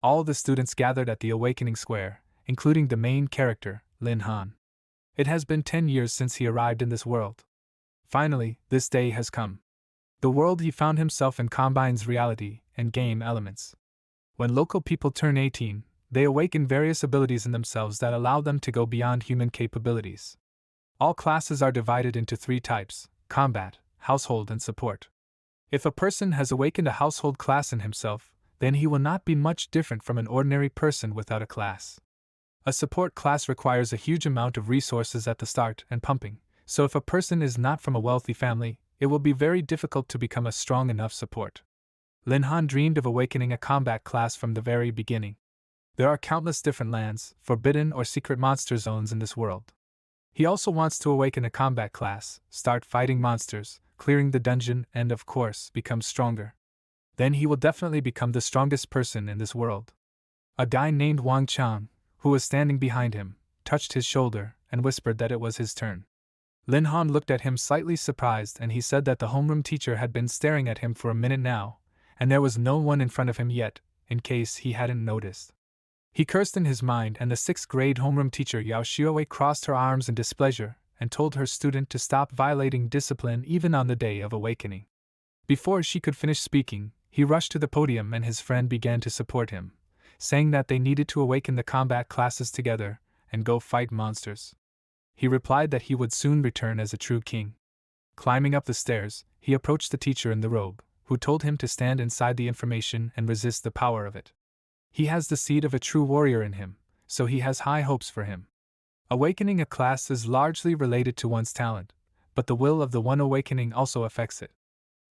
All the students gathered at the Awakening Square, including the main character, Lin Han. It has been 10 years since he arrived in this world. Finally, this day has come. The world he found himself in combines reality and game elements. When local people turn 18, they awaken various abilities in themselves that allow them to go beyond human capabilities. All classes are divided into 3 types: combat, household, and support. If a person has awakened a household class in himself, then he will not be much different from an ordinary person without a class. A support class requires a huge amount of resources at the start and pumping, so if a person is not from a wealthy family, it will be very difficult to become a strong enough support. Lin Han dreamed of awakening a combat class from the very beginning. There are countless different lands, forbidden or secret monster zones in this world. He also wants to awaken a combat class, start fighting monsters, clearing the dungeon, and of course, become stronger. Then he will definitely become the strongest person in this world. A guy named Wang Chang, who was standing behind him, touched his shoulder and whispered that it was his turn. Lin Han looked at him slightly surprised, and he said that the homeroom teacher had been staring at him for a minute now, and there was no one in front of him yet, in case he hadn't noticed. He cursed in his mind, and the 6th grade homeroom teacher Yao Xiaowei crossed her arms in displeasure and told her student to stop violating discipline even on the day of awakening. Before she could finish speaking, he rushed to the podium and his friend began to support him, saying that they needed to awaken the combat classes together and go fight monsters. He replied that he would soon return as a true king. Climbing up the stairs, he approached the teacher in the robe, who told him to stand inside the information and resist the power of it. He has the seed of a true warrior in him, so he has high hopes for him. Awakening a class is largely related to one's talent, but the will of the one awakening also affects it.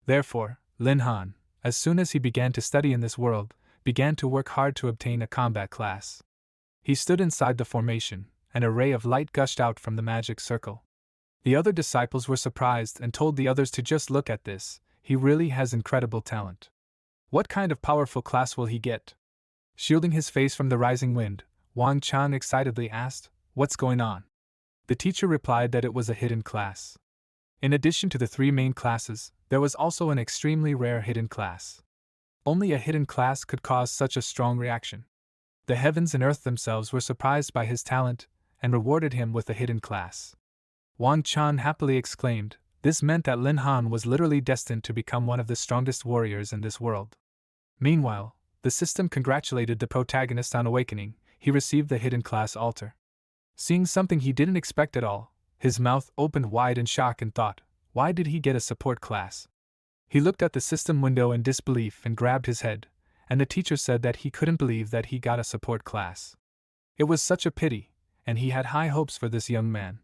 Therefore, Lin Han, as soon as he began to study in this world, began to work hard to obtain a combat class. He stood inside the formation, and a ray of light gushed out from the magic circle. The other disciples were surprised and told the others to just look at this. He really has incredible talent. What kind of powerful class will he get? Shielding his face from the rising wind, Wang Chan excitedly asked, "What's going on?" The teacher replied that it was a hidden class. In addition to the 3 main classes, there was also an extremely rare hidden class. Only a hidden class could cause such a strong reaction. The heavens and earth themselves were surprised by his talent and rewarded him with a hidden class. Wang Chan happily exclaimed, this meant that Lin Han was literally destined to become one of the strongest warriors in this world. Meanwhile, the system congratulated the protagonist on awakening. He received the hidden class altar. Seeing something he didn't expect at all, his mouth opened wide in shock and thought, why did he get a support class? He looked at the system window in disbelief and grabbed his head, and the teacher said that he couldn't believe that he got a support class. It was such a pity, and he had high hopes for this young man.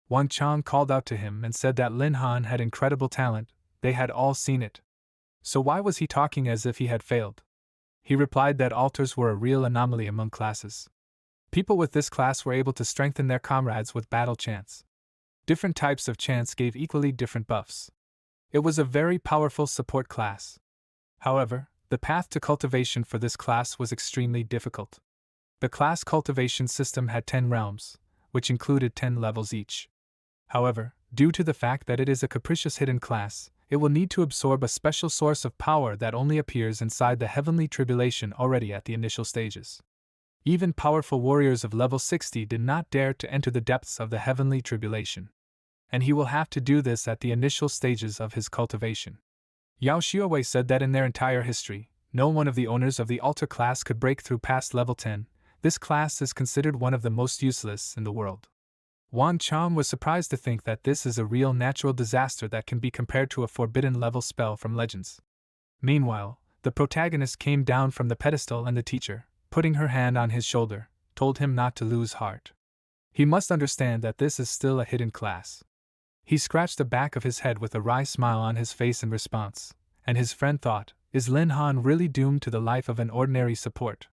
Wang Chang called out to him and said that Lin Han had incredible talent. They had all seen it. So why was he talking as if he had failed? He replied that altars were a real anomaly among classes. People with this class were able to strengthen their comrades with battle chants. Different types of chants gave equally different buffs. It was a very powerful support class. However, the path to cultivation for this class was extremely difficult. The class cultivation system had 10 realms, which included 10 levels each. However, due to the fact that it is a capricious hidden class, it will need to absorb a special source of power that only appears inside the heavenly tribulation already at the initial stages. Even powerful warriors of level 60 did not dare to enter the depths of the heavenly tribulation. And he will have to do this at the initial stages of his cultivation. Yao Xiaowei said that in their entire history, no one of the owners of the altar class could break through past level 10. This class is considered one of the most useless in the world. Wang Chang was surprised to think that this is a real natural disaster that can be compared to a forbidden level spell from Legends. Meanwhile, the protagonist came down from the pedestal and the teacher, putting her hand on his shoulder, told him not to lose heart. He must understand that this is still a hidden class. He scratched the back of his head with a wry smile on his face in response, and his friend thought, is Lin Han really doomed to the life of an ordinary support?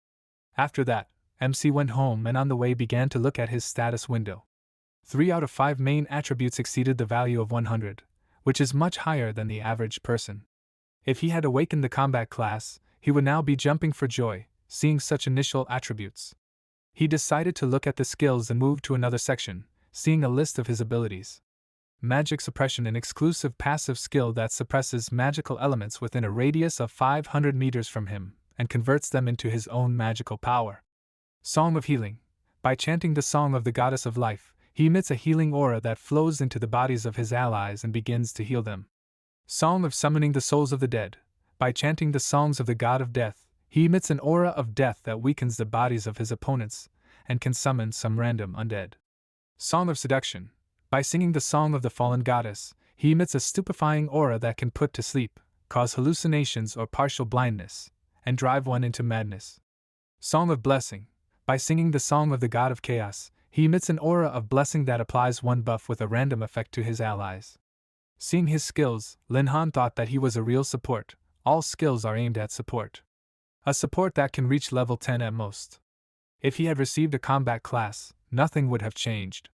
After that, MC went home and on the way began to look at his status window. 3 out of 5 main attributes exceeded the value of 100, which is much higher than the average person. If he had awakened the combat class, he would now be jumping for joy, seeing such initial attributes. He decided to look at the skills and moved to another section, seeing a list of his abilities. Magic suppression, an exclusive passive skill that suppresses magical elements within a radius of 500 meters from him, and converts them into his own magical power. Song of Healing. By chanting the Song of the Goddess of Life, he emits a healing aura that flows into the bodies of his allies and begins to heal them. Song of Summoning the Souls of the Dead. By chanting the songs of the God of Death, he emits an aura of death that weakens the bodies of his opponents and can summon some random undead. Song of Seduction. By singing the Song of the Fallen Goddess, he emits a stupefying aura that can put to sleep, cause hallucinations or partial blindness, and drive one into madness. Song of Blessing. By singing the Song of the God of Chaos, he emits an aura of blessing that applies one buff with a random effect to his allies. Seeing his skills, Lin Han thought that he was a real support. All skills are aimed at support. A support that can reach level 10 at most. If he had received a combat class, nothing would have changed.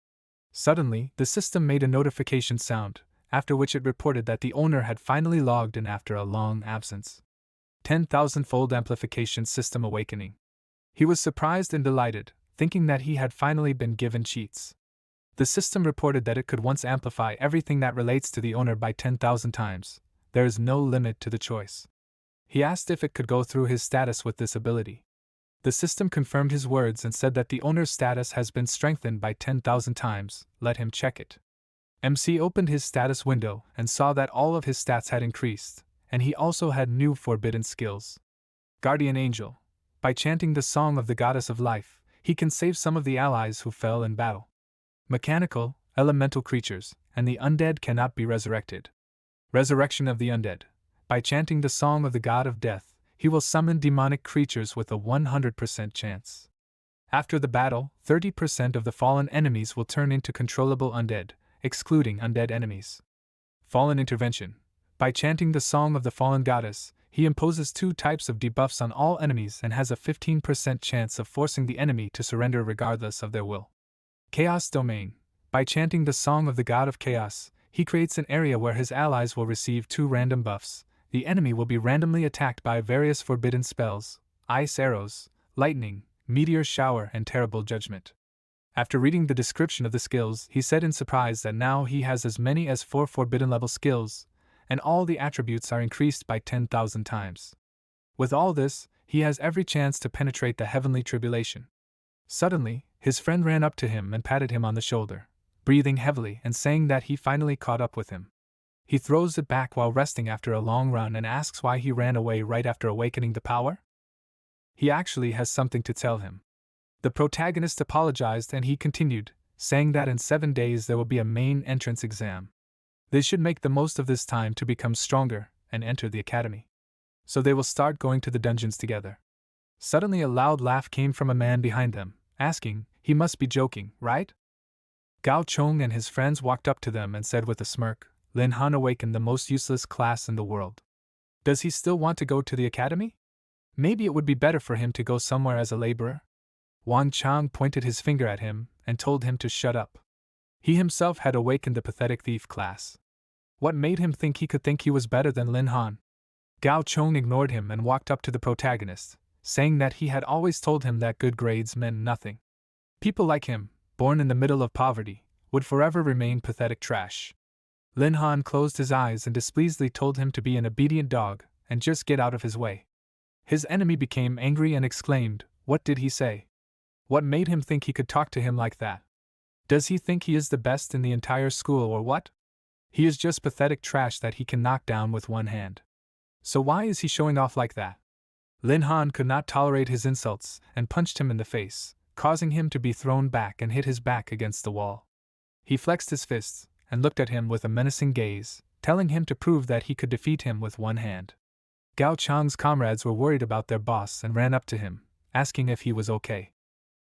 Suddenly, the system made a notification sound, after which it reported that the owner had finally logged in after a long absence. 10,000-fold amplification system awakening. He was surprised and delighted, thinking that he had finally been given cheats. The system reported that it could once amplify everything that relates to the owner by 10,000 times. There is no limit to the choice. He asked if it could go through his status with this ability. The system confirmed his words and said that the owner's status has been strengthened by 10,000 times. Let him check it. MC opened his status window and saw that all of his stats had increased, and he also had new forbidden skills. Guardian Angel. By chanting the Song of the Goddess of Life, he can save some of the allies who fell in battle. Mechanical, elemental creatures, and the undead cannot be resurrected. Resurrection of the Undead. By chanting the Song of the God of Death, he will summon demonic creatures with a 100% chance. After the battle, 30% of the fallen enemies will turn into controllable undead, excluding undead enemies. Fallen Intervention. By chanting the Song of the Fallen Goddess, he imposes 2 types of debuffs on all enemies and has a 15% chance of forcing the enemy to surrender regardless of their will. Chaos Domain. By chanting the Song of the God of Chaos, he creates an area where his allies will receive 2 random buffs. The enemy will be randomly attacked by various forbidden spells, ice arrows, lightning, meteor shower, and terrible judgment. After reading the description of the skills, he said in surprise that now he has as many as 4 forbidden level skills, and all the attributes are increased by 10,000 times. With all this, he has every chance to penetrate the heavenly tribulation. Suddenly, his friend ran up to him and patted him on the shoulder, breathing heavily and saying that he finally caught up with him. He throws it back while resting after a long run and asks why he ran away right after awakening the power. He actually has something to tell him. The protagonist apologized and he continued, saying that in 7 days there will be a main entrance exam. They should make the most of this time to become stronger and enter the academy. So they will start going to the dungeons together. Suddenly a loud laugh came from a man behind them, asking, "He must be joking, right?" Gao Chong and his friends walked up to them and said with a smirk, "Lin Han awakened the most useless class in the world. Does he still want to go to the academy? Maybe it would be better for him to go somewhere as a laborer." Wan Chang pointed his finger at him and told him to shut up. He himself had awakened the pathetic thief class. What made him think he was better than Lin Han? Gao Chong ignored him and walked up to the protagonist, saying that he had always told him that good grades meant nothing. People like him, born in the middle of poverty, would forever remain pathetic trash. Lin Han closed his eyes and displeasedly told him to be an obedient dog and just get out of his way. His enemy became angry and exclaimed, "What did he say? What made him think he could talk to him like that? Does he think he is the best in the entire school or what? He is just pathetic trash that he can knock down with one hand. So why is he showing off like that?" Lin Han could not tolerate his insults and punched him in the face, causing him to be thrown back and hit his back against the wall. He flexed his fists and looked at him with a menacing gaze, telling him to prove that he could defeat him with one hand. Gao Chang's comrades were worried about their boss and ran up to him, asking if he was okay.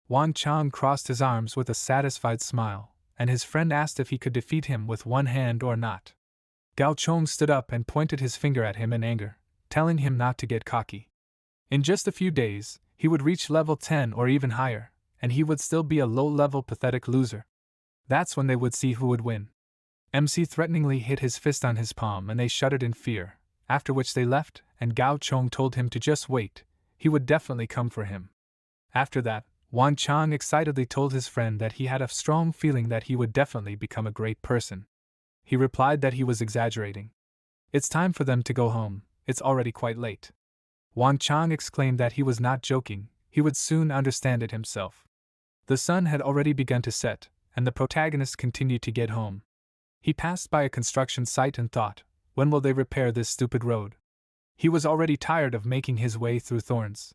Wan Chang crossed his arms with a satisfied smile, and his friend asked if he could defeat him with one hand or not. Gao Chong stood up and pointed his finger at him in anger, telling him not to get cocky. In just a few days, he would reach level 10 or even higher, and he would still be a low-level pathetic loser. That's when they would see who would win. MC threateningly hit his fist on his palm and they shuddered in fear, after which they left, and Gao Chong told him to just wait, he would definitely come for him. After that, Wan Chang excitedly told his friend that he had a strong feeling that he would definitely become a great person. He replied that he was exaggerating. It's time for them to go home, it's already quite late. Wang Chang exclaimed that he was not joking, he would soon understand it himself. The sun had already begun to set, and the protagonist continued to get home. He passed by a construction site and thought, when will they repair this stupid road? He was already tired of making his way through thorns.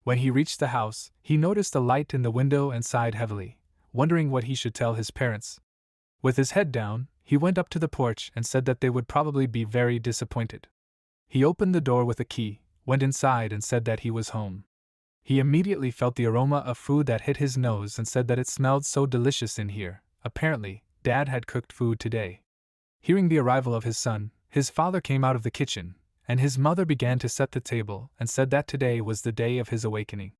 When he reached the house, he noticed a light in the window and sighed heavily, wondering what he should tell his parents. With his head down, he went up to the porch and said that they would probably be very disappointed. He opened the door with a key, went inside and said that he was home. He immediately felt the aroma of food that hit his nose and said that it smelled so delicious in here. Apparently, Dad had cooked food today. Hearing the arrival of his son, his father came out of the kitchen, and his mother began to set the table and said that today was the day of his awakening.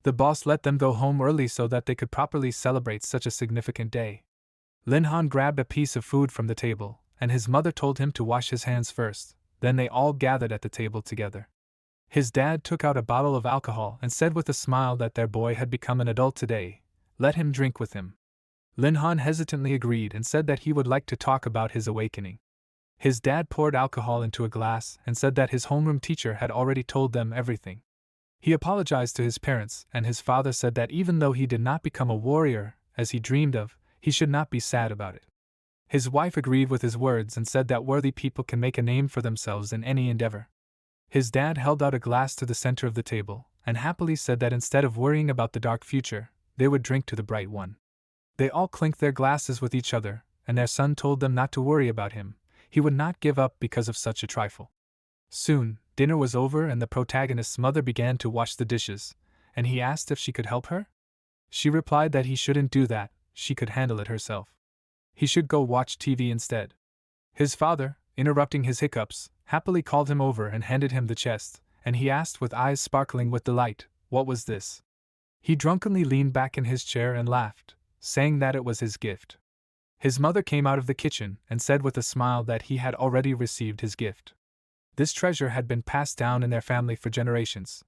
The boss let them go home early so that they could properly celebrate such a significant day. Lin Han grabbed a piece of food from the table, and his mother told him to wash his hands first. Then they all gathered at the table together. His dad took out a bottle of alcohol and said with a smile that their boy had become an adult today. Let him drink with him. Lin Han hesitantly agreed and said that he would like to talk about his awakening. His dad poured alcohol into a glass and said that his homeroom teacher had already told them everything. He apologized to his parents, and his father said that even though he did not become a warrior, as he dreamed of, he should not be sad about it. His wife agreed with his words and said that worthy people can make a name for themselves in any endeavor. His dad held out a glass to the center of the table, and happily said that instead of worrying about the dark future, they would drink to the bright one. They all clinked their glasses with each other, and their son told them not to worry about him. He would not give up because of such a trifle. Soon, dinner was over and the protagonist's mother began to wash the dishes, and he asked if she could help her. She replied that he shouldn't do that, she could handle it herself. He should go watch TV instead. His father, interrupting his hiccups, happily called him over and handed him the chest, and he asked with eyes sparkling with delight, what was this? He drunkenly leaned back in his chair and laughed, saying that it was his gift. His mother came out of the kitchen and said with a smile that he had already received his gift. This treasure had been passed down in their family for generations.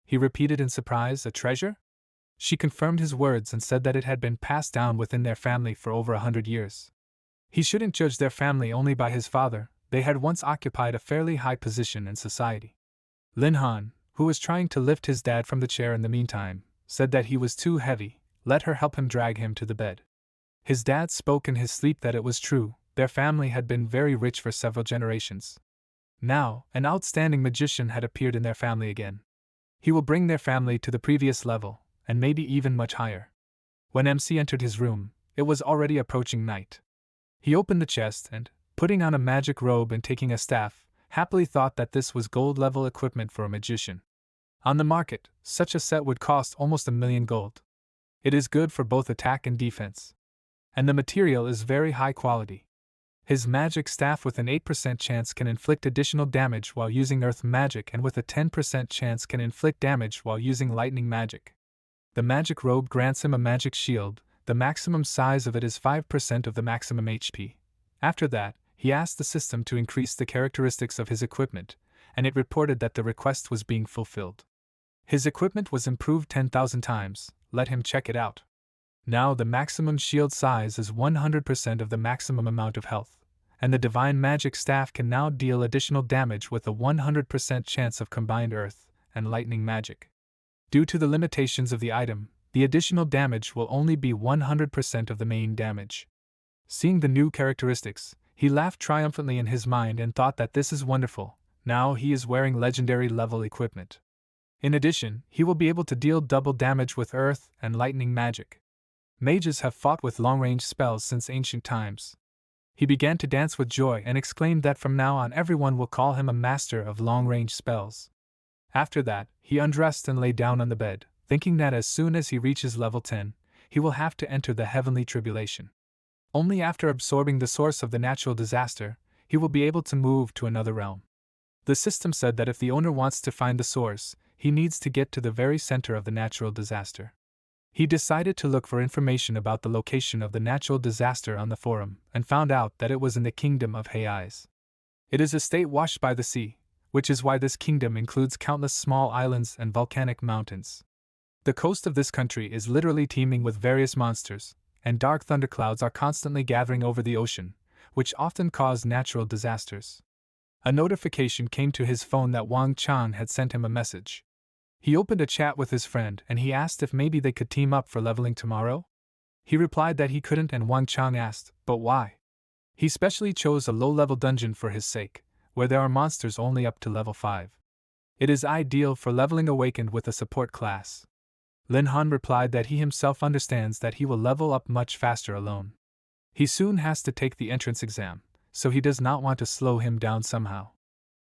He repeated in surprise, a treasure? She confirmed his words and said that it had been passed down within their family for over 100 years. He shouldn't judge their family only by his father, they had once occupied a fairly high position in society. Lin Han, who was trying to lift his dad from the chair in the meantime, said that he was too heavy, let her help him drag him to the bed. His dad spoke in his sleep that it was true, their family had been very rich for several generations. Now, an outstanding magician had appeared in their family again. He will bring their family to the previous level, and maybe even much higher. When MC entered his room, it was already approaching night. He opened the chest and, putting on a magic robe and taking a staff, happily thought that this was gold-level equipment for a magician. On the market, such a set would cost almost 1,000,000 gold. It is good for both attack and defense. And the material is very high quality. His magic staff with an 8% chance can inflict additional damage while using earth magic, and with a 10% chance can inflict damage while using lightning magic. The magic robe grants him a magic shield, the maximum size of it is 5% of the maximum HP. After that, he asked the system to increase the characteristics of his equipment, and it reported that the request was being fulfilled. His equipment was improved 10,000 times, let him check it out. Now the maximum shield size is 100% of the maximum amount of health, and the divine magic staff can now deal additional damage with a 100% chance of combined earth and lightning magic. Due to the limitations of the item, the additional damage will only be 100% of the main damage. Seeing the new characteristics, he laughed triumphantly in his mind and thought that this is wonderful, now he is wearing legendary level equipment. In addition, he will be able to deal double damage with earth and lightning magic. Mages have fought with long-range spells since ancient times. He began to dance with joy and exclaimed that from now on everyone will call him a master of long-range spells. After that, he undressed and lay down on the bed, thinking that as soon as he reaches level 10, he will have to enter the heavenly tribulation. Only after absorbing the source of the natural disaster, he will be able to move to another realm. The system said that if the owner wants to find the source, he needs to get to the very center of the natural disaster. He decided to look for information about the location of the natural disaster on the forum, and found out that it was in the kingdom of Hei's. It is a state washed by the sea, which is why this kingdom includes countless small islands and volcanic mountains. The coast of this country is literally teeming with various monsters, and dark thunderclouds are constantly gathering over the ocean, which often cause natural disasters. A notification came to his phone that Wang Chan had sent him a message. He opened a chat with his friend and he asked if maybe they could team up for leveling tomorrow. He replied that he couldn't, and Wang Chan asked, but why? He specially chose a low-level dungeon for his sake, where there are monsters only up to level 5. It is ideal for leveling awakened with a support class. Lin Han replied that he himself understands that he will level up much faster alone. He soon has to take the entrance exam, so he does not want to slow him down somehow.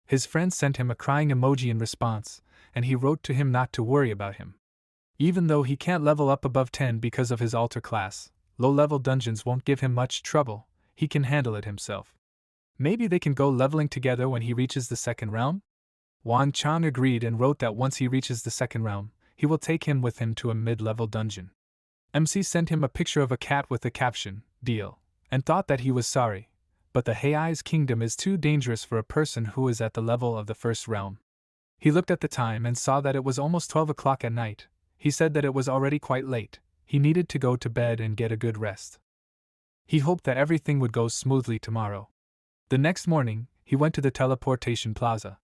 His friend sent him a crying emoji in response, and he wrote to him not to worry about him. Even though he can't level up above 10 because of his altar class, low-level dungeons won't give him much trouble, he can handle it himself. Maybe they can go leveling together when he reaches the second realm? Wang Chan agreed and wrote that once he reaches the second realm, he will take him with him to a mid-level dungeon. MC sent him a picture of a cat with the caption, "Deal," and thought that he was sorry, but the Hei's kingdom is too dangerous for a person who is at the level of the first realm. He looked at the time and saw that it was almost 12 o'clock at night. He said that it was already quite late, he needed to go to bed and get a good rest. He hoped that everything would go smoothly tomorrow. The next morning, he went to the teleportation plaza.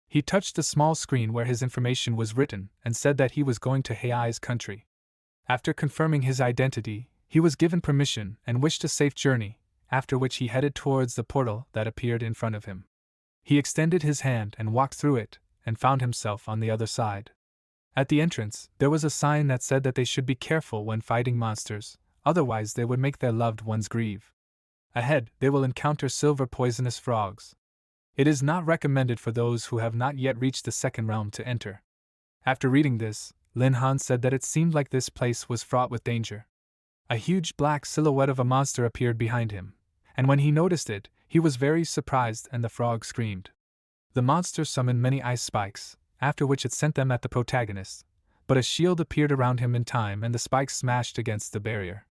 He touched the small screen where his information was written and said that he was going to Hei's country. After confirming his identity, he was given permission and wished a safe journey, after which he headed towards the portal that appeared in front of him. He extended his hand and walked through it, and found himself on the other side. At the entrance, there was a sign that said that they should be careful when fighting monsters, otherwise they would make their loved ones grieve. Ahead, they will encounter silver poisonous frogs. It is not recommended for those who have not yet reached the second realm to enter. After reading this, Lin Han said that it seemed like this place was fraught with danger. A huge black silhouette of a monster appeared behind him, and when he noticed it, he was very surprised and the frog screamed. The monster summoned many ice spikes, after which it sent them at the protagonist, but a shield appeared around him in time and the spikes smashed against the barrier.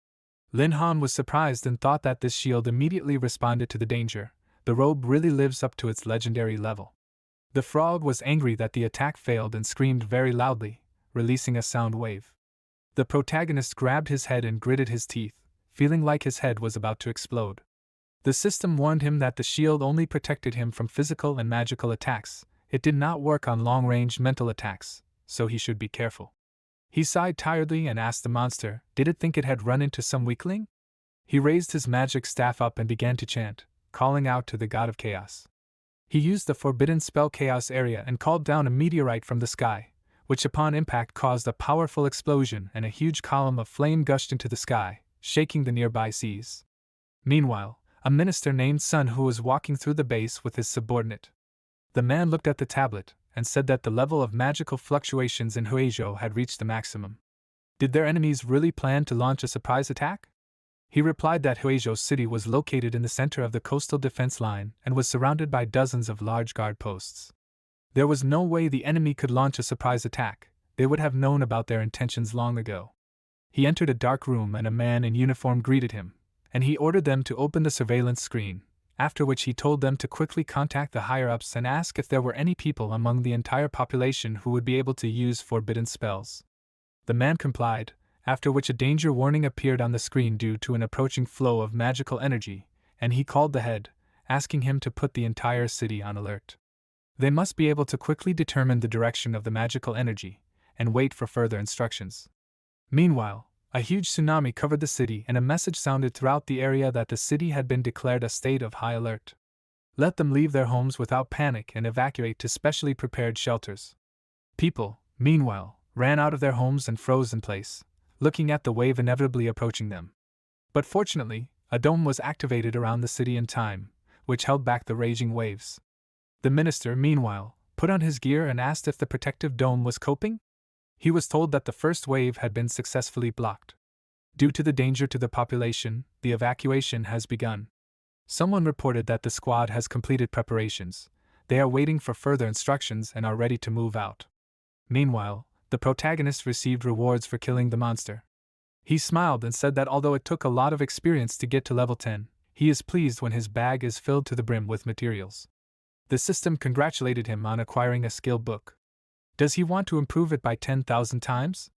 Lin Han was surprised and thought that this shield immediately responded to the danger. The robe really lives up to its legendary level. The frog was angry that the attack failed and screamed very loudly, releasing a sound wave. The protagonist grabbed his head and gritted his teeth, feeling like his head was about to explode. The system warned him that the shield only protected him from physical and magical attacks. It did not work on long-range mental attacks, so he should be careful. He sighed tiredly and asked the monster, did it think it had run into some weakling? He raised his magic staff up and began to chant, calling out to the god of chaos. He used the forbidden spell Chaos Area and called down a meteorite from the sky, which upon impact caused a powerful explosion and a huge column of flame gushed into the sky, shaking the nearby seas. Meanwhile, a minister named Sun who was walking through the base with his subordinate. The man looked at the tablet and said that the level of magical fluctuations in Huizhou had reached the maximum. Did their enemies really plan to launch a surprise attack? He replied that Huizhou City was located in the center of the coastal defense line and was surrounded by dozens of large guard posts. There was no way the enemy could launch a surprise attack. They would have known about their intentions long ago. He entered a dark room and a man in uniform greeted him, and he ordered them to open the surveillance screen, after which he told them to quickly contact the higher-ups and ask if there were any people among the entire population who would be able to use forbidden spells. The man complied, after which a danger warning appeared on the screen due to an approaching flow of magical energy, and he called the head, asking him to put the entire city on alert. They must be able to quickly determine the direction of the magical energy, and wait for further instructions. Meanwhile, a huge tsunami covered the city and a message sounded throughout the area that the city had been declared a state of high alert. Let them leave their homes without panic and evacuate to specially prepared shelters. People, meanwhile, ran out of their homes and froze in place, looking at the wave inevitably approaching them. But fortunately, a dome was activated around the city in time, which held back the raging waves. The minister, meanwhile, put on his gear and asked if the protective dome was coping. He was told that the first wave had been successfully blocked. Due to the danger to the population, the evacuation has begun. Someone reported that the squad has completed preparations. They are waiting for further instructions and are ready to move out. Meanwhile, the protagonist received rewards for killing the monster. He smiled and said that although it took a lot of experience to get to level 10, he is pleased when his bag is filled to the brim with materials. The system congratulated him on acquiring a skill book. Does he want to improve it by 10,000 times?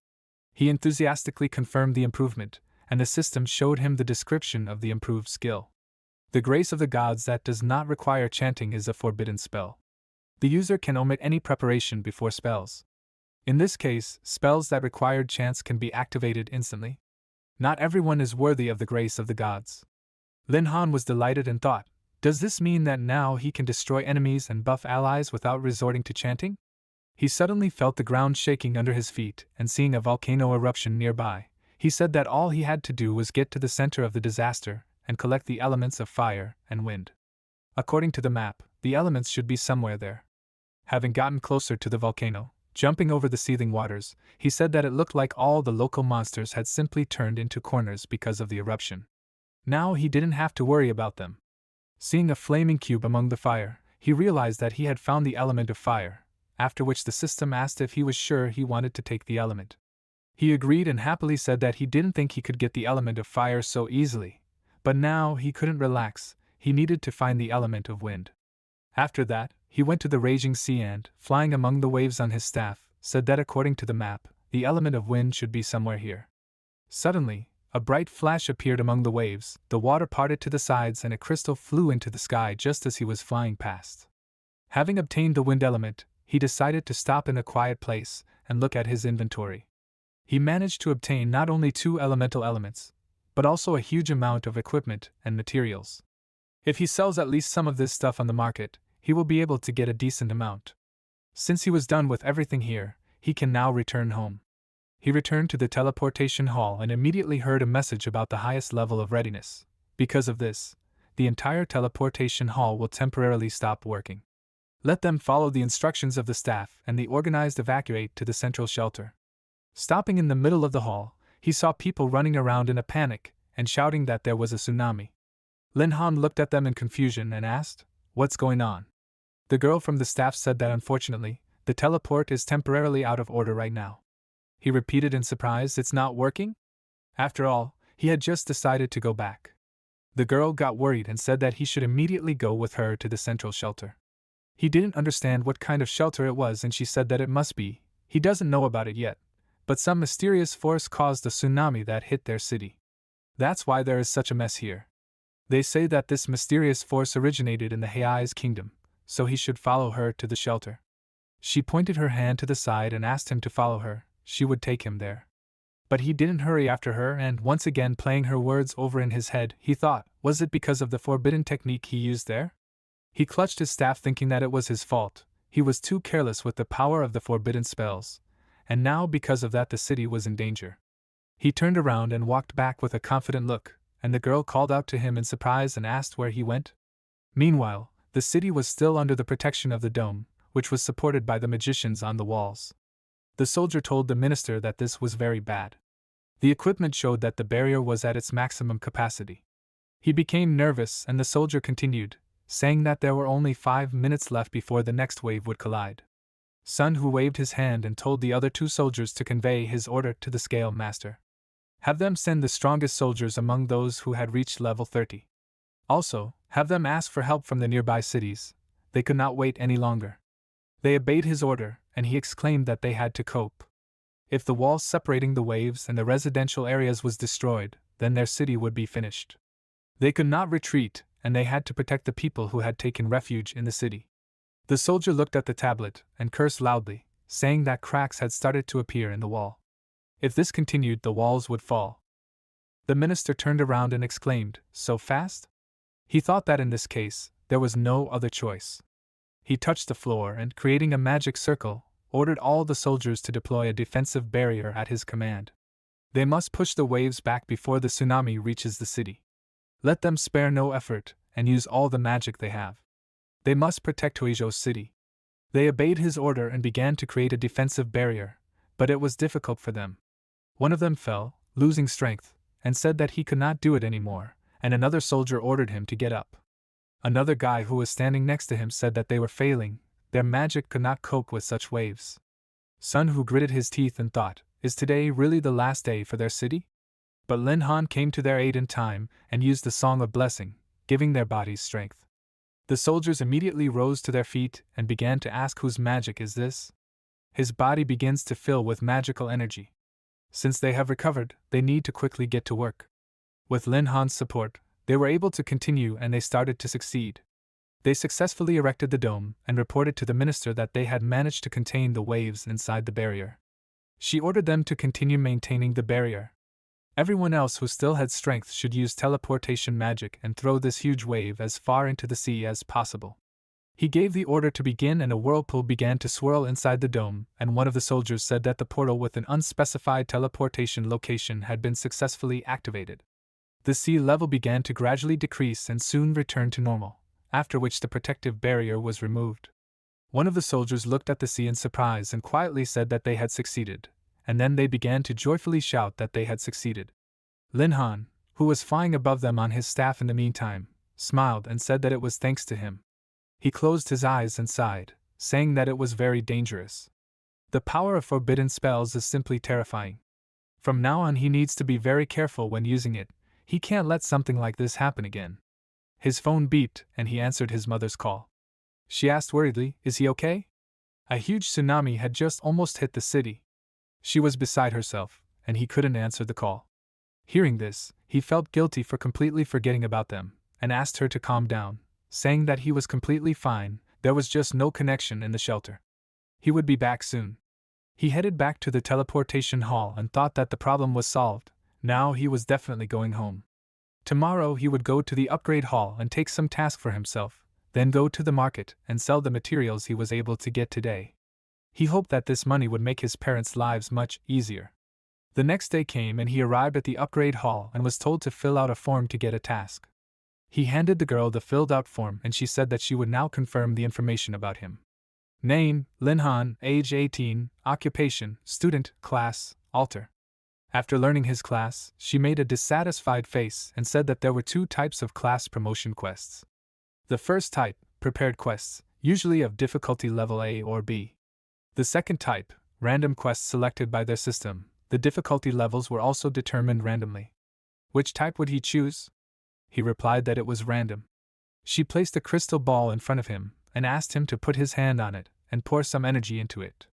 He enthusiastically confirmed the improvement, and the system showed him the description of the improved skill. The Grace of the Gods that does not require chanting is a forbidden spell. The user can omit any preparation before spells. In this case, spells that required chants can be activated instantly. Not everyone is worthy of the grace of the gods. Lin Han was delighted and thought, does this mean that now he can destroy enemies and buff allies without resorting to chanting? He suddenly felt the ground shaking under his feet, and seeing a volcano eruption nearby, he said that all he had to do was get to the center of the disaster and collect the elements of fire and wind. According to the map, the elements should be somewhere there. Having gotten closer to the volcano, jumping over the seething waters, he said that it looked like all the local monsters had simply turned into corners because of the eruption. Now he didn't have to worry about them. Seeing a flaming cube among the fire, he realized that he had found the element of fire, after which the system asked if he was sure he wanted to take the element. He agreed and happily said that he didn't think he could get the element of fire so easily, but now he couldn't relax, he needed to find the element of wind. After that, he went to the raging sea and, flying among the waves on his staff, said that according to the map, the element of wind should be somewhere here. Suddenly, a bright flash appeared among the waves, the water parted to the sides and a crystal flew into the sky just as he was flying past. Having obtained the wind element, he decided to stop in a quiet place and look at his inventory. He managed to obtain not only 2 elemental elements, but also a huge amount of equipment and materials. If he sells at least some of this stuff on the market, he will be able to get a decent amount. Since he was done with everything here, he can now return home. He returned to the teleportation hall and immediately heard a message about the highest level of readiness. Because of this, the entire teleportation hall will temporarily stop working. Let them follow the instructions of the staff and the organized evacuate to the central shelter. Stopping in the middle of the hall, he saw people running around in a panic and shouting that there was a tsunami. Lin Han looked at them in confusion and asked, "What's going on?" The girl from the staff said that unfortunately, the teleport is temporarily out of order right now. He repeated in surprise, "It's not working?" After all, he had just decided to go back. The girl got worried and said that he should immediately go with her to the central shelter. He didn't understand what kind of shelter it was and she said that it must be, he doesn't know about it yet, but some mysterious force caused a tsunami that hit their city. That's why there is such a mess here. They say that this mysterious force originated in the Heiai's kingdom, so he should follow her to the shelter. She pointed her hand to the side and asked him to follow her, she would take him there. But he didn't hurry after her and, once again playing her words over in his head, he thought, was it because of the forbidden technique he used there? He clutched his staff thinking that it was his fault, he was too careless with the power of the forbidden spells, and now because of that the city was in danger. He turned around and walked back with a confident look, and the girl called out to him in surprise and asked where he went. Meanwhile, the city was still under the protection of the dome, which was supported by the magicians on the walls. The soldier told the minister that this was very bad. The equipment showed that the barrier was at its maximum capacity. He became nervous and the soldier continued, saying that there were only 5 minutes left before the next wave would collide. Sun Hu waved his hand and told the other 2 soldiers to convey his order to the scale master. Have them send the strongest soldiers among those who had reached level 30. Also, have them ask for help from the nearby cities. They could not wait any longer. They obeyed his order, and he exclaimed that they had to cope. If the wall separating the waves and the residential areas was destroyed, then their city would be finished. They could not retreat, and they had to protect the people who had taken refuge in the city. The soldier looked at the tablet and cursed loudly, saying that cracks had started to appear in the wall. If this continued, the walls would fall. The minister turned around and exclaimed, "So fast?" He thought that in this case, there was no other choice. He touched the floor and, creating a magic circle, ordered all the soldiers to deploy a defensive barrier at his command. They must push the waves back before the tsunami reaches the city. Let them spare no effort and use all the magic they have. They must protect Huizhou's city. They obeyed his order and began to create a defensive barrier, but it was difficult for them. One of them fell, losing strength, and said that he could not do it anymore, and another soldier ordered him to get up. Another guy who was standing next to him said that they were failing, their magic could not cope with such waves. Sun Hu gritted his teeth and thought, is today really the last day for their city? But Lin Han came to their aid in time and used the Song of Blessing, giving their bodies strength. The soldiers immediately rose to their feet and began to ask whose magic is this? His body begins to fill with magical energy. Since they have recovered, they need to quickly get to work. With Lin Han's support, they were able to continue and they started to succeed. They successfully erected the dome and reported to the minister that they had managed to contain the waves inside the barrier. She ordered them to continue maintaining the barrier. Everyone else who still had strength should use teleportation magic and throw this huge wave as far into the sea as possible. He gave the order to begin and a whirlpool began to swirl inside the dome, and one of the soldiers said that the portal with an unspecified teleportation location had been successfully activated. The sea level began to gradually decrease and soon returned to normal, after which the protective barrier was removed. One of the soldiers looked at the sea in surprise and quietly said that they had succeeded, and then they began to joyfully shout that they had succeeded. Lin Han, who was flying above them on his staff in the meantime, smiled and said that it was thanks to him. He closed his eyes and sighed, saying that it was very dangerous. The power of forbidden spells is simply terrifying. From now on he needs to be very careful when using it. He can't let something like this happen again. His phone beeped and he answered his mother's call. She asked worriedly, "Is he okay?" A huge tsunami had just almost hit the city. She was beside herself, and he couldn't answer the call. Hearing this, he felt guilty for completely forgetting about them, and asked her to calm down, saying that he was completely fine, there was just no connection in the shelter. He would be back soon. He headed back to the teleportation hall and thought that the problem was solved. Now he was definitely going home. Tomorrow he would go to the upgrade hall and take some task for himself, then go to the market and sell the materials he was able to get today. He hoped that this money would make his parents' lives much easier. The next day came and he arrived at the upgrade hall and was told to fill out a form to get a task. He handed the girl the filled out form and she said that she would now confirm the information about him. Name, Lin Han, age 18, occupation, student, class, alter. After learning his class, she made a dissatisfied face and said that there were two types of class promotion quests. The first type, prepared quests, usually of difficulty level A or B. The second type, random quests selected by their system. The difficulty levels were also determined randomly. Which type would he choose? He replied that it was random. She placed a crystal ball in front of him and asked him to put his hand on it and pour some energy into it.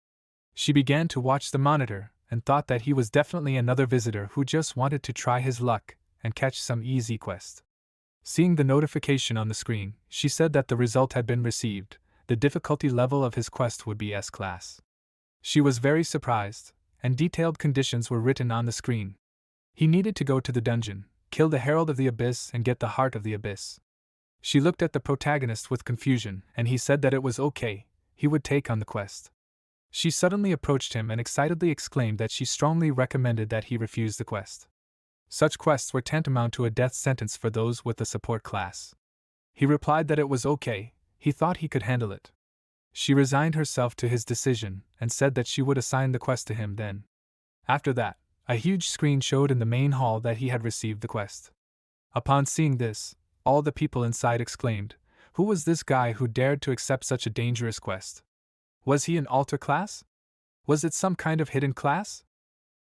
She began to watch the monitor and thought that he was definitely another visitor who just wanted to try his luck and catch some easy quest. Seeing the notification on the screen, she said that the result had been received. The difficulty level of his quest would be S-class. She was very surprised, and detailed conditions were written on the screen. He needed to go to the dungeon, kill the Herald of the Abyss and get the Heart of the Abyss. She looked at the protagonist with confusion, and he said that it was okay, he would take on the quest. She suddenly approached him and excitedly exclaimed that she strongly recommended that he refuse the quest. Such quests were tantamount to a death sentence for those with the support class. He replied that it was okay, he thought he could handle it. She resigned herself to his decision and said that she would assign the quest to him then. After that, a huge screen showed in the main hall that he had received the quest. Upon seeing this, all the people inside exclaimed, "Who was this guy who dared to accept such a dangerous quest? Was he an alter class? Was it some kind of hidden class?"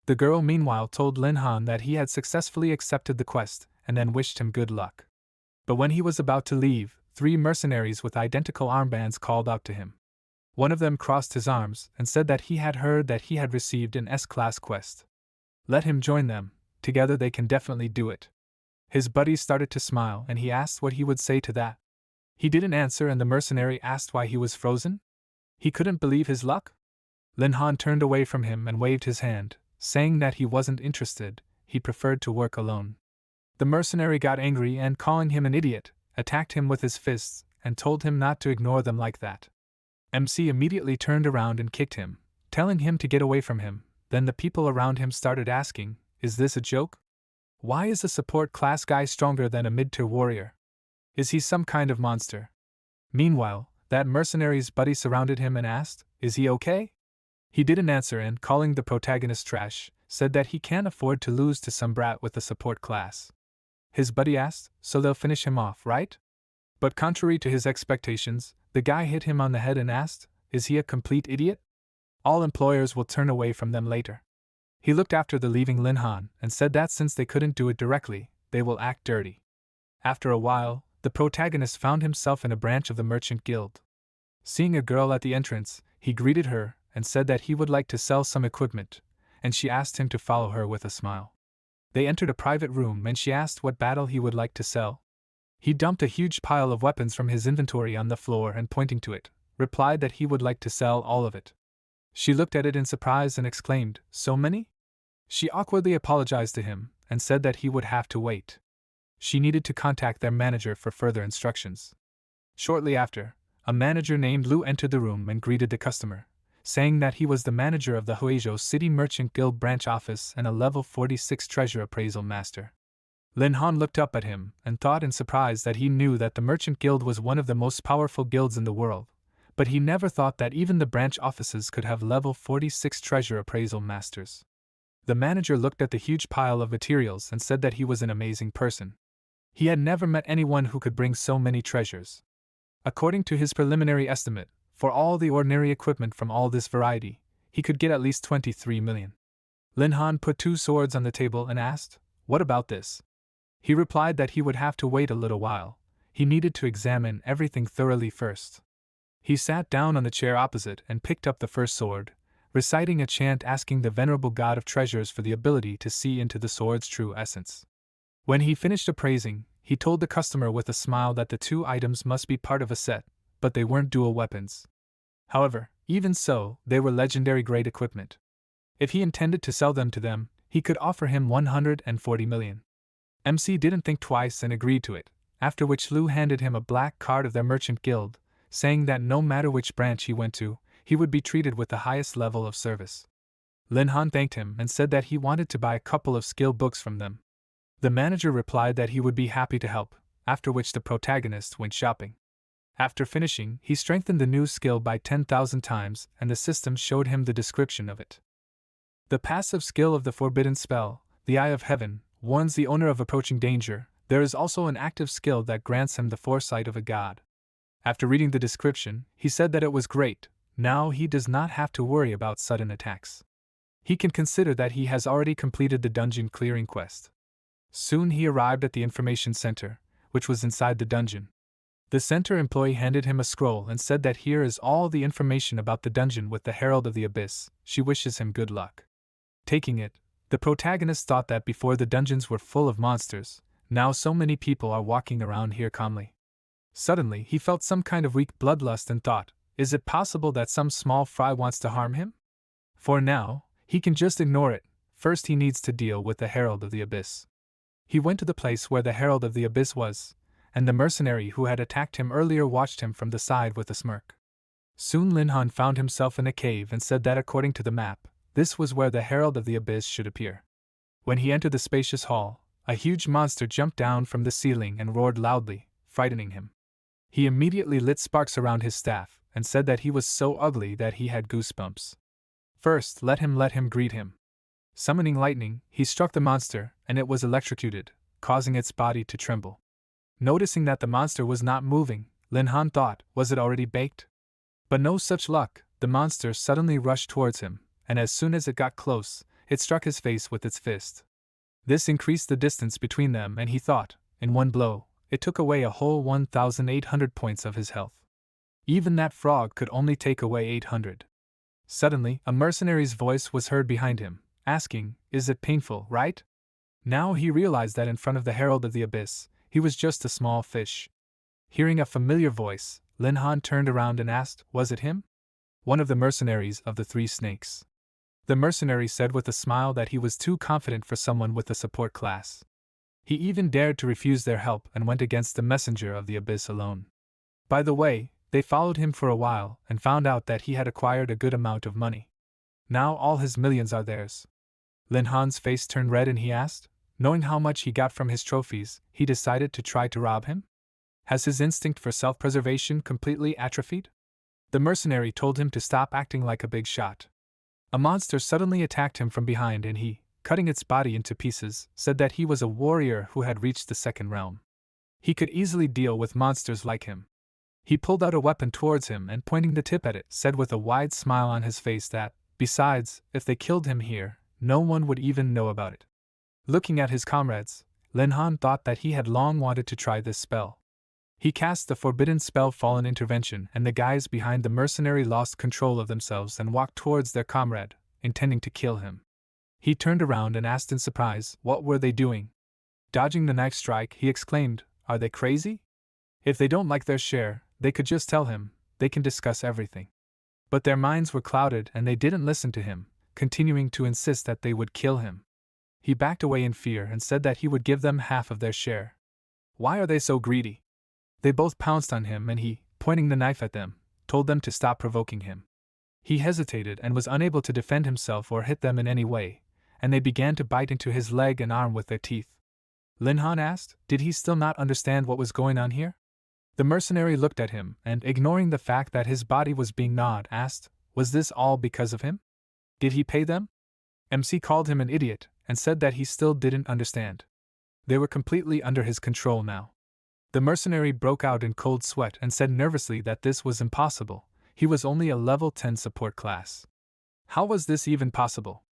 The girl meanwhile told Lin Han that he had successfully accepted the quest and then wished him good luck. But when he was about to leave, 3 mercenaries with identical armbands called out to him. One of them crossed his arms and said that he had heard that he had received an S-class quest. Let him join them, together they can definitely do it. His buddy started to smile and he asked what he would say to that. He didn't answer and the mercenary asked why he was frozen. He couldn't believe his luck? Lin Han turned away from him and waved his hand, saying that he wasn't interested, he preferred to work alone. The mercenary got angry and, calling him an idiot, attacked him with his fists and told him not to ignore them like that. MC immediately turned around and kicked him, telling him to get away from him. Then the people around him started asking, "Is this a joke? Why is a support class guy stronger than a mid-tier warrior? Is he some kind of monster?" Meanwhile, that mercenary's buddy surrounded him and asked, "Is he okay?" He didn't answer and, calling the protagonist trash, said that he can't afford to lose to some brat with the support class. His buddy asked, "So they'll finish him off, right?" But contrary to his expectations, the guy hit him on the head and asked, "Is he a complete idiot? All employers will turn away from them later." He looked after the leaving Lin Han and said that since they couldn't do it directly, they will act dirty. After a while, the protagonist found himself in a branch of the merchant guild. Seeing a girl at the entrance, he greeted her and said that he would like to sell some equipment, and she asked him to follow her with a smile. They entered a private room and she asked what battle he would like to sell. He dumped a huge pile of weapons from his inventory on the floor and pointing to it, replied that he would like to sell all of it. She looked at it in surprise and exclaimed, "So many?" She awkwardly apologized to him and said that he would have to wait. She needed to contact their manager for further instructions. Shortly after, a manager named Lu entered the room and greeted the customer, saying that he was the manager of the Huizhou City Merchant Guild branch office and a level 46 treasure appraisal master. Lin Han looked up at him and thought in surprise that he knew that the Merchant Guild was one of the most powerful guilds in the world, but he never thought that even the branch offices could have level 46 treasure appraisal masters. The manager looked at the huge pile of materials and said that he was an amazing person. He had never met anyone who could bring so many treasures. According to his preliminary estimate, for all the ordinary equipment from all this variety, he could get at least 23 million. Lin Han put 2 swords on the table and asked, "What about this?" He replied that he would have to wait a little while. He needed to examine everything thoroughly first. He sat down on the chair opposite and picked up the first sword, reciting a chant asking the venerable god of treasures for the ability to see into the sword's true essence. When he finished appraising, he told the customer with a smile that the 2 items must be part of a set, but they weren't dual weapons. However, even so, they were legendary grade equipment. If he intended to sell them to them, he could offer him 140 million. MC didn't think twice and agreed to it, after which Lu handed him a black card of their merchant guild, saying that no matter which branch he went to, he would be treated with the highest level of service. Lin Han thanked him and said that he wanted to buy a couple of skill books from them. The manager replied that he would be happy to help, after which the protagonist went shopping. After finishing, he strengthened the new skill by 10,000 times and the system showed him the description of it. The passive skill of the forbidden spell, the Eye of Heaven, warns the owner of approaching danger. There is also an active skill that grants him the foresight of a god. After reading the description, he said that it was great. Now he does not have to worry about sudden attacks. He can consider that he has already completed the dungeon clearing quest. Soon he arrived at the information center, which was inside the dungeon. The center employee handed him a scroll and said that here is all the information about the dungeon with the Herald of the Abyss. She wishes him good luck. Taking it, the protagonist thought that before the dungeons were full of monsters, now so many people are walking around here calmly. Suddenly he felt some kind of weak bloodlust and thought, is it possible that some small fry wants to harm him? For now, he can just ignore it. First he needs to deal with the Herald of the Abyss. He went to the place where the Herald of the Abyss was, and the mercenary who had attacked him earlier watched him from the side with a smirk. Soon Lin Han found himself in a cave and said that according to the map, this was where the Herald of the Abyss should appear. When he entered the spacious hall, a huge monster jumped down from the ceiling and roared loudly, frightening him. He immediately lit sparks around his staff and said that he was so ugly that he had goosebumps. First, let him greet him. Summoning lightning, he struck the monster, and it was electrocuted, causing its body to tremble. Noticing that the monster was not moving, Lin Han thought, was it already baked? But no such luck, the monster suddenly rushed towards him, and as soon as it got close, it struck his face with its fist. This increased the distance between them and he thought, in one blow, it took away a whole 1,800 points of his health. Even that frog could only take away 800. Suddenly, a mercenary's voice was heard behind him, asking, "Is it painful, right?" Now he realized that in front of the Herald of the Abyss, he was just a small fish. Hearing a familiar voice, Lin Han turned around and asked, was it him? One of the mercenaries of the 3 snakes. The mercenary said with a smile that he was too confident for someone with a support class. He even dared to refuse their help and went against the messenger of the Abyss alone. By the way, they followed him for a while and found out that he had acquired a good amount of money. Now all his millions are theirs. Lin Han's face turned red and he asked, knowing how much he got from his trophies, he decided to try to rob him? Has his instinct for self-preservation completely atrophied? The mercenary told him to stop acting like a big shot. A monster suddenly attacked him from behind and he, cutting its body into pieces, said that he was a warrior who had reached the 2nd realm. He could easily deal with monsters like him. He pulled out a weapon towards him and pointing the tip at it, said with a wide smile on his face that, besides, if they killed him here, no one would even know about it. Looking at his comrades, Lin Han thought that he had long wanted to try this spell. He cast the forbidden spell Fallen Intervention and the guys behind the mercenary lost control of themselves and walked towards their comrade, intending to kill him. He turned around and asked in surprise, what were they doing? Dodging the knife strike, he exclaimed, are they crazy? If they don't like their share, they could just tell him, they can discuss everything. But their minds were clouded and they didn't listen to him, continuing to insist that they would kill him. He backed away in fear and said that he would give them half of their share. Why are they so greedy? They both pounced on him and he, pointing the knife at them, told them to stop provoking him. He hesitated and was unable to defend himself or hit them in any way, and they began to bite into his leg and arm with their teeth. Linhan asked, did he still not understand what was going on here? The mercenary looked at him and, ignoring the fact that his body was being gnawed, asked, was this all because of him? Did he pay them? MC called him an idiot and said that he still didn't understand. They were completely under his control now. The mercenary broke out in cold sweat and said nervously that this was impossible. He was only a level 10 support class. How was this even possible?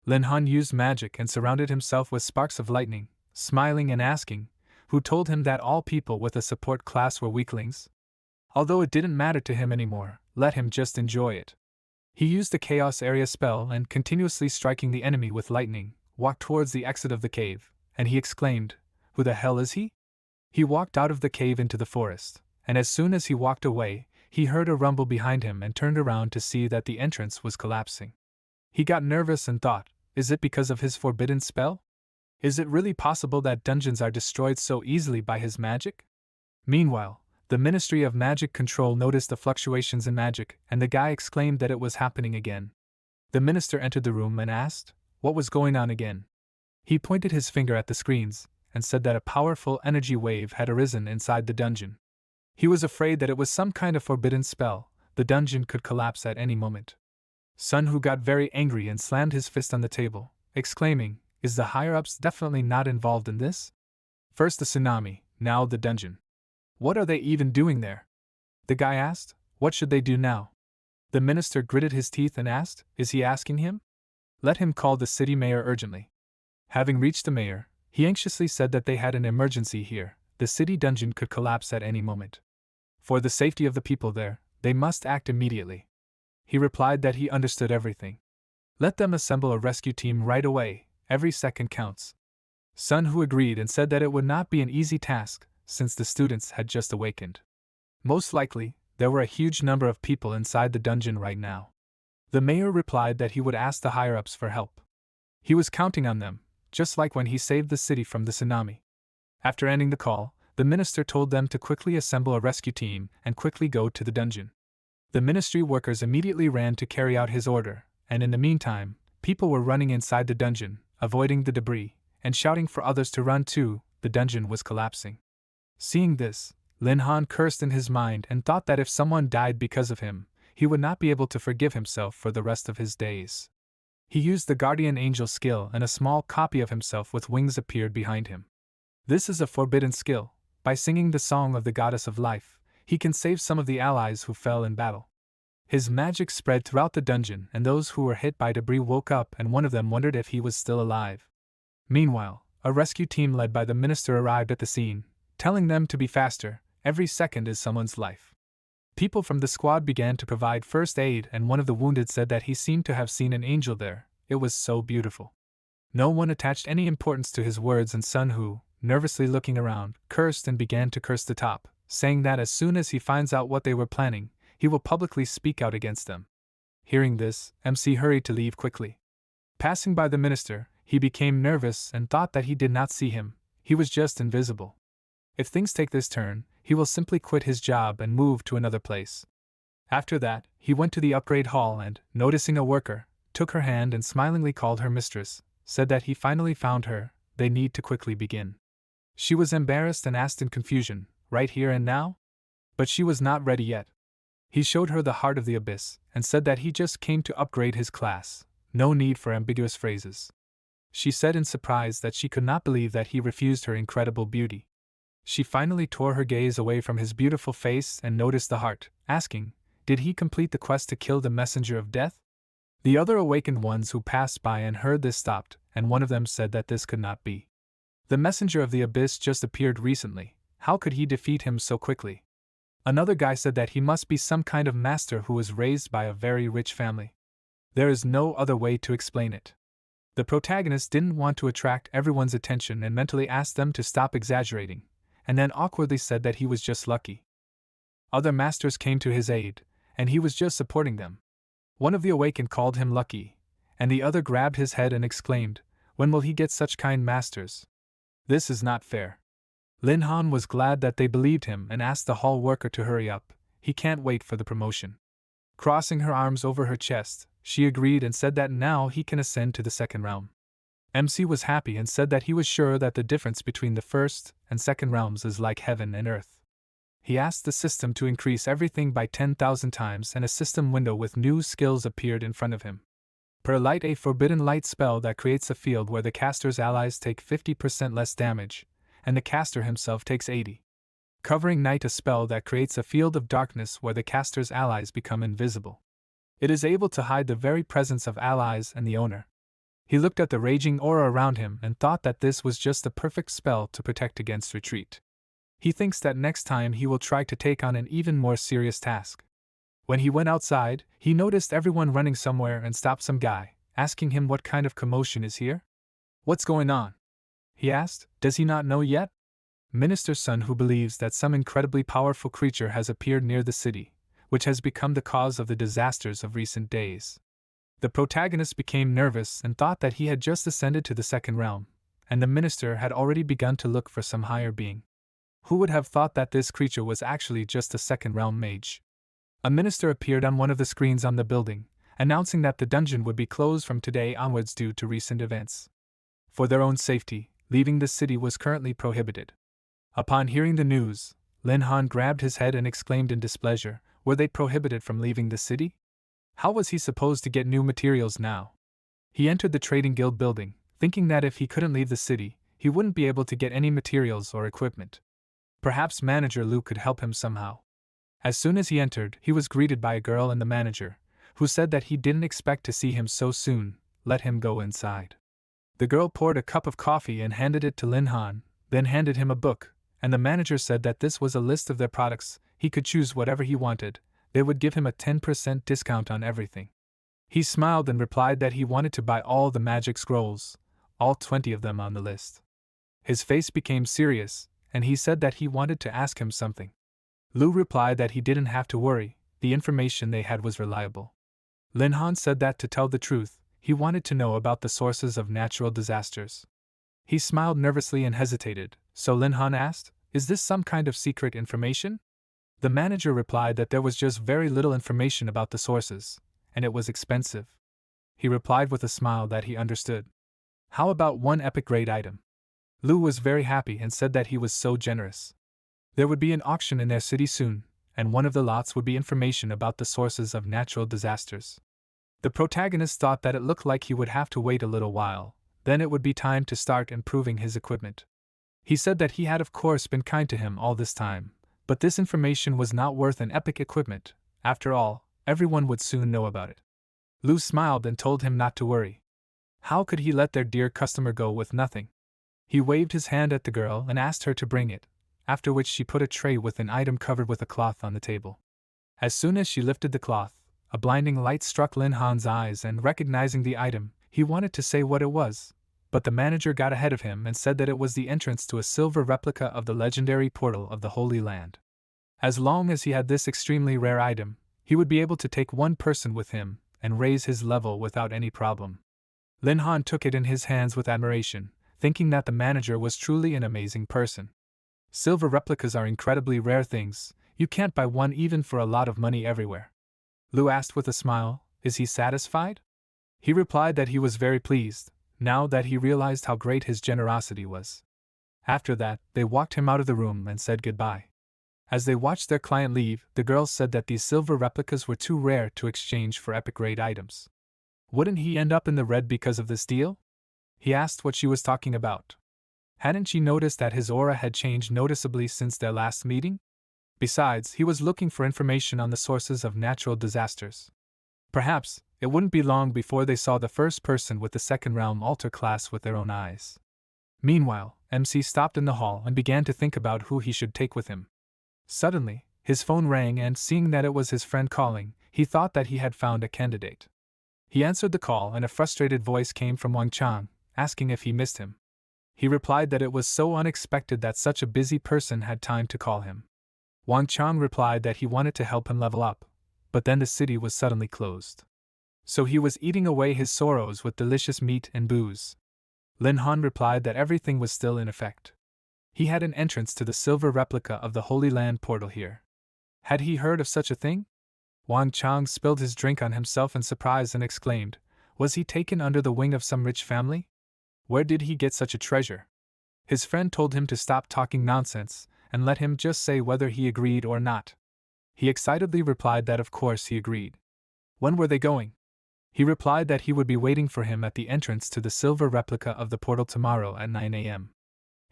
Linhan used magic and surrounded himself with sparks of lightning, smiling and asking, who told him that all people with a support class were weaklings? Although it didn't matter to him anymore, let him just enjoy it. He used the Chaos Area spell and, continuously striking the enemy with lightning, walked towards the exit of the cave, and he exclaimed, who the hell is he? He walked out of the cave into the forest, and as soon as he walked away, he heard a rumble behind him and turned around to see that the entrance was collapsing. He got nervous and thought, is it because of his forbidden spell? Is it really possible that dungeons are destroyed so easily by his magic? Meanwhile, the Ministry of Magic Control noticed the fluctuations in magic, and the guy exclaimed that it was happening again. The minister entered the room and asked, what was going on again? He pointed his finger at the screens, and said that a powerful energy wave had arisen inside the dungeon. He was afraid that it was some kind of forbidden spell, the dungeon could collapse at any moment. Sun Hu got very angry and slammed his fist on the table, exclaiming, is the higher-ups definitely not involved in this? First the tsunami, now the dungeon. What are they even doing there? The guy asked, what should they do now? The minister gritted his teeth and asked, is he asking him? Let him call the city mayor urgently. Having reached the mayor, he anxiously said that they had an emergency here, the city dungeon could collapse at any moment. For the safety of the people there, they must act immediately. He replied that he understood everything. Let them assemble a rescue team right away, every second counts. Sun Hu agreed and said that it would not be an easy task, since the students had just awakened. Most likely, there were a huge number of people inside the dungeon right now. The mayor replied that he would ask the higher-ups for help. He was counting on them, just like when he saved the city from the tsunami. After ending the call, the minister told them to quickly assemble a rescue team and quickly go to the dungeon. The ministry workers immediately ran to carry out his order, and in the meantime, people were running inside the dungeon, avoiding the debris, and shouting for others to run too. The dungeon was collapsing. Seeing this, Lin Han cursed in his mind and thought that if someone died because of him, he would not be able to forgive himself for the rest of his days. He used the guardian angel skill and a small copy of himself with wings appeared behind him. This is a forbidden skill. By singing the song of the goddess of life, he can save some of the allies who fell in battle. His magic spread throughout the dungeon and those who were hit by debris woke up and one of them wondered if he was still alive. Meanwhile, a rescue team led by the minister arrived at the scene, telling them to be faster, every second is someone's life. People from the squad began to provide first aid and one of the wounded said that he seemed to have seen an angel there, it was so beautiful. No one attached any importance to his words and Sun Hu, nervously looking around, cursed and began to curse the top, saying that as soon as he finds out what they were planning, he will publicly speak out against them. Hearing this, MC hurried to leave quickly. Passing by the minister, he became nervous and thought that he did not see him, he was just invisible. If things take this turn, he will simply quit his job and move to another place. After that, he went to the upgrade hall and, noticing a worker, took her hand and smilingly called her mistress, said that he finally found her, they need to quickly begin. She was embarrassed and asked in confusion, right here and now? But she was not ready yet. He showed her the heart of the abyss, and said that he just came to upgrade his class, no need for ambiguous phrases. She said in surprise that she could not believe that he refused her incredible beauty. She finally tore her gaze away from his beautiful face and noticed the heart, asking, did he complete the quest to kill the messenger of death? The other awakened ones who passed by and heard this stopped, and one of them said that this could not be. The messenger of the abyss just appeared recently, how could he defeat him so quickly? Another guy said that he must be some kind of master who was raised by a very rich family. There is no other way to explain it. The protagonist didn't want to attract everyone's attention and mentally asked them to stop exaggerating, and then awkwardly said that he was just lucky. Other masters came to his aid, and he was just supporting them. One of the awakened called him lucky, and the other grabbed his head and exclaimed, "When will he get such kind masters? This is not fair." Lin Han was glad that they believed him and asked the hall worker to hurry up. He can't wait for the promotion. Crossing her arms over her chest, she agreed and said that now he can ascend to the second realm. MC was happy and said that he was sure that the difference between the first and second realms is like heaven and earth. He asked the system to increase everything by 10,000 times, and a system window with new skills appeared in front of him. Perlite, a forbidden light spell that creates a field where the caster's allies take 50% less damage, and the caster himself takes 80. Covering Night, a spell that creates a field of darkness where the caster's allies become invisible. It is able to hide the very presence of allies and the owner. He looked at the raging aura around him and thought that this was just the perfect spell to protect against retreat. He thinks that next time he will try to take on an even more serious task. When he went outside, he noticed everyone running somewhere and stopped some guy, asking him what kind of commotion is here? "What's going on?" he asked. Does he not know yet? Minister's son, who believes that some incredibly powerful creature has appeared near the city, which has become the cause of the disasters of recent days. The protagonist became nervous and thought that he had just ascended to the second realm, and the minister had already begun to look for some higher being. Who would have thought that this creature was actually just a second realm mage? A minister appeared on one of the screens on the building, announcing that the dungeon would be closed from today onwards due to recent events. For their own safety, leaving the city was currently prohibited. Upon hearing the news, Lin Han grabbed his head and exclaimed in displeasure, were they prohibited from leaving the city? How was he supposed to get new materials now? He entered the trading guild building, thinking that if he couldn't leave the city, he wouldn't be able to get any materials or equipment. Perhaps manager Lu could help him somehow. As soon as he entered, he was greeted by a girl and the manager, who said that he didn't expect to see him so soon. Let him go inside. The girl poured a cup of coffee and handed it to Lin Han, then handed him a book, and the manager said that this was a list of their products. He could choose whatever he wanted. They would give him a 10% discount on everything. He smiled and replied that he wanted to buy all the magic scrolls, all 20 of them on the list. His face became serious, and he said that he wanted to ask him something. Lu replied that he didn't have to worry, the information they had was reliable. Lin Han said that to tell the truth, he wanted to know about the sources of natural disasters. He smiled nervously and hesitated, so Lin Han asked, "Is this some kind of secret information?" The manager replied that there was just very little information about the sources, and it was expensive. He replied with a smile that he understood. How about one epic grade item? Lu was very happy and said that he was so generous. There would be an auction in their city soon, and one of the lots would be information about the sources of natural disasters. The protagonist thought that it looked like he would have to wait a little while, then it would be time to start improving his equipment. He said that he had of course been kind to him all this time, but this information was not worth an epic equipment. After all, everyone would soon know about it. Lu smiled and told him not to worry. How could he let their dear customer go with nothing? He waved his hand at the girl and asked her to bring it, after which she put a tray with an item covered with a cloth on the table. As soon as she lifted the cloth, a blinding light struck Lin Han's eyes, and recognizing the item, he wanted to say what it was, but the manager got ahead of him and said that it was the entrance to a silver replica of the legendary portal of the Holy Land. As long as he had this extremely rare item, he would be able to take one person with him and raise his level without any problem. Lin Han took it in his hands with admiration, thinking that the manager was truly an amazing person. Silver replicas are incredibly rare things, you can't buy one even for a lot of money everywhere. Lu asked with a smile, is he satisfied? He replied that he was very pleased, now that he realized how great his generosity was. After that, they walked him out of the room and said goodbye. As they watched their client leave, the girls said that these silver replicas were too rare to exchange for epic-grade items. Wouldn't he end up in the red because of this deal? He asked what she was talking about. Hadn't she noticed that his aura had changed noticeably since their last meeting? Besides, he was looking for information on the sources of natural disasters. Perhaps, it wouldn't be long before they saw the first person with the second realm altar class with their own eyes. Meanwhile, MC stopped in the hall and began to think about who he should take with him. Suddenly, his phone rang and seeing that it was his friend calling, he thought that he had found a candidate. He answered the call and a frustrated voice came from Wang Chang, asking if he missed him. He replied that it was so unexpected that such a busy person had time to call him. Wang Chang replied that he wanted to help him level up, but then the city was suddenly closed. So he was eating away his sorrows with delicious meat and booze. Lin Han replied that everything was still in effect. He had an entrance to the silver replica of the Holy Land portal here. Had he heard of such a thing? Wang Chang spilled his drink on himself in surprise and exclaimed, was he taken under the wing of some rich family? Where did he get such a treasure? His friend told him to stop talking nonsense and let him just say whether he agreed or not. He excitedly replied that of course he agreed. When were they going? He replied that he would be waiting for him at the entrance to the silver replica of the portal tomorrow at 9 a.m.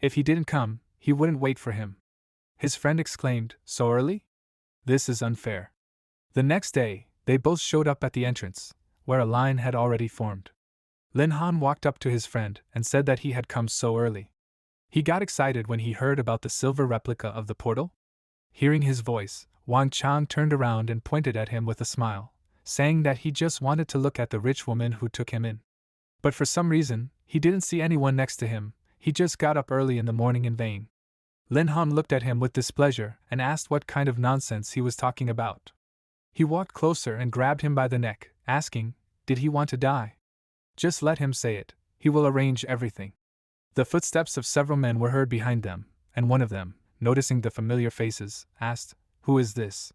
If he didn't come, he wouldn't wait for him. His friend exclaimed, so early? This is unfair. The next day, they both showed up at the entrance, where a line had already formed. Lin Han walked up to his friend and said that he had come so early. He got excited when he heard about the silver replica of the portal. Hearing his voice, Wang Chang turned around and pointed at him with a smile, saying that he just wanted to look at the rich woman who took him in. But for some reason, he didn't see anyone next to him. He just got up early in the morning in vain. Lin Han looked at him with displeasure and asked what kind of nonsense he was talking about. He walked closer and grabbed him by the neck, asking, did he want to die? Just let him say it, he will arrange everything. The footsteps of several men were heard behind them, and one of them, noticing the familiar faces, asked, who is this?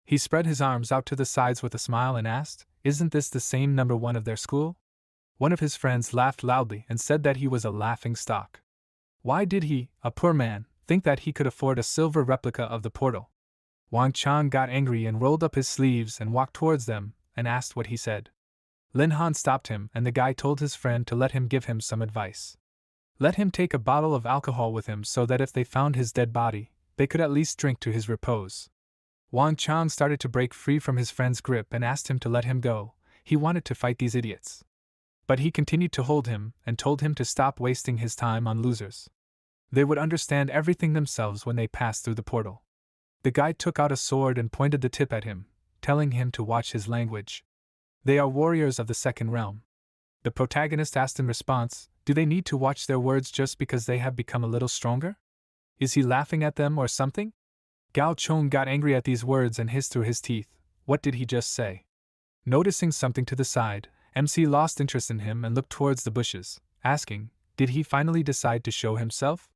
He spread his arms out to the sides with a smile and asked, isn't this the same number one of their school? One of his friends laughed loudly and said that he was a laughing stock. Why did he, a poor man, think that he could afford a silver replica of the portal? Wang Chang got angry and rolled up his sleeves and walked towards them and asked what he said. Lin Han stopped him and the guy told his friend to let him give him some advice. Let him take a bottle of alcohol with him so that if they found his dead body, they could at least drink to his repose. Wang Chang started to break free from his friend's grip and asked him to let him go. He wanted to fight these idiots. But he continued to hold him and told him to stop wasting his time on losers. They would understand everything themselves when they passed through the portal. The guy took out a sword and pointed the tip at him, telling him to watch his language. They are warriors of the second realm. The protagonist asked in response, do they need to watch their words just because they have become a little stronger? Is he laughing at them or something? Gao Chong got angry at these words and hissed through his teeth, what did he just say? Noticing something to the side, MC lost interest in him and looked towards the bushes, asking, did he finally decide to show himself?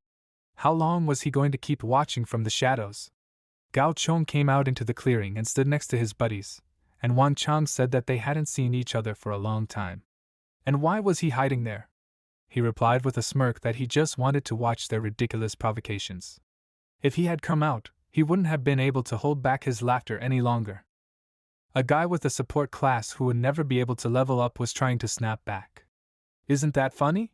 How long was he going to keep watching from the shadows? Gao Chong came out into the clearing and stood next to his buddies, and Wang Chang said that they hadn't seen each other for a long time. And why was he hiding there? He replied with a smirk that he just wanted to watch their ridiculous provocations. If he had come out, he wouldn't have been able to hold back his laughter any longer. A guy with a support class who would never be able to level up was trying to snap back. Isn't that funny?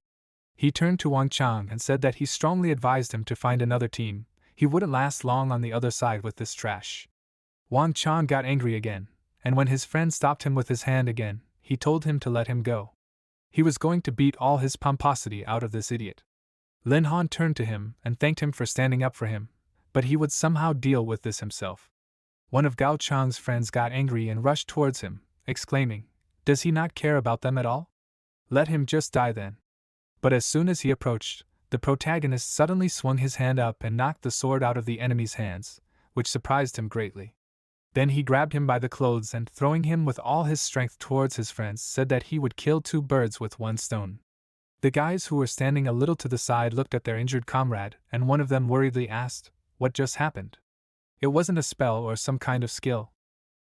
He turned to Wang Chang and said that he strongly advised him to find another team. He wouldn't last long on the other side with this trash. Wang Chang got angry again, and when his friend stopped him with his hand again, he told him to let him go. He was going to beat all his pomposity out of this idiot. Lin Han turned to him and thanked him for standing up for him, but he would somehow deal with this himself. One of Gao Chang's friends got angry and rushed towards him, exclaiming, does he not care about them at all? Let him just die then. But as soon as he approached, the protagonist suddenly swung his hand up and knocked the sword out of the enemy's hands, which surprised him greatly. Then he grabbed him by the clothes and throwing him with all his strength towards his friends said that he would kill 2 birds with 1 stone. The guys who were standing a little to the side looked at their injured comrade and one of them worriedly asked, what just happened? It wasn't a spell or some kind of skill.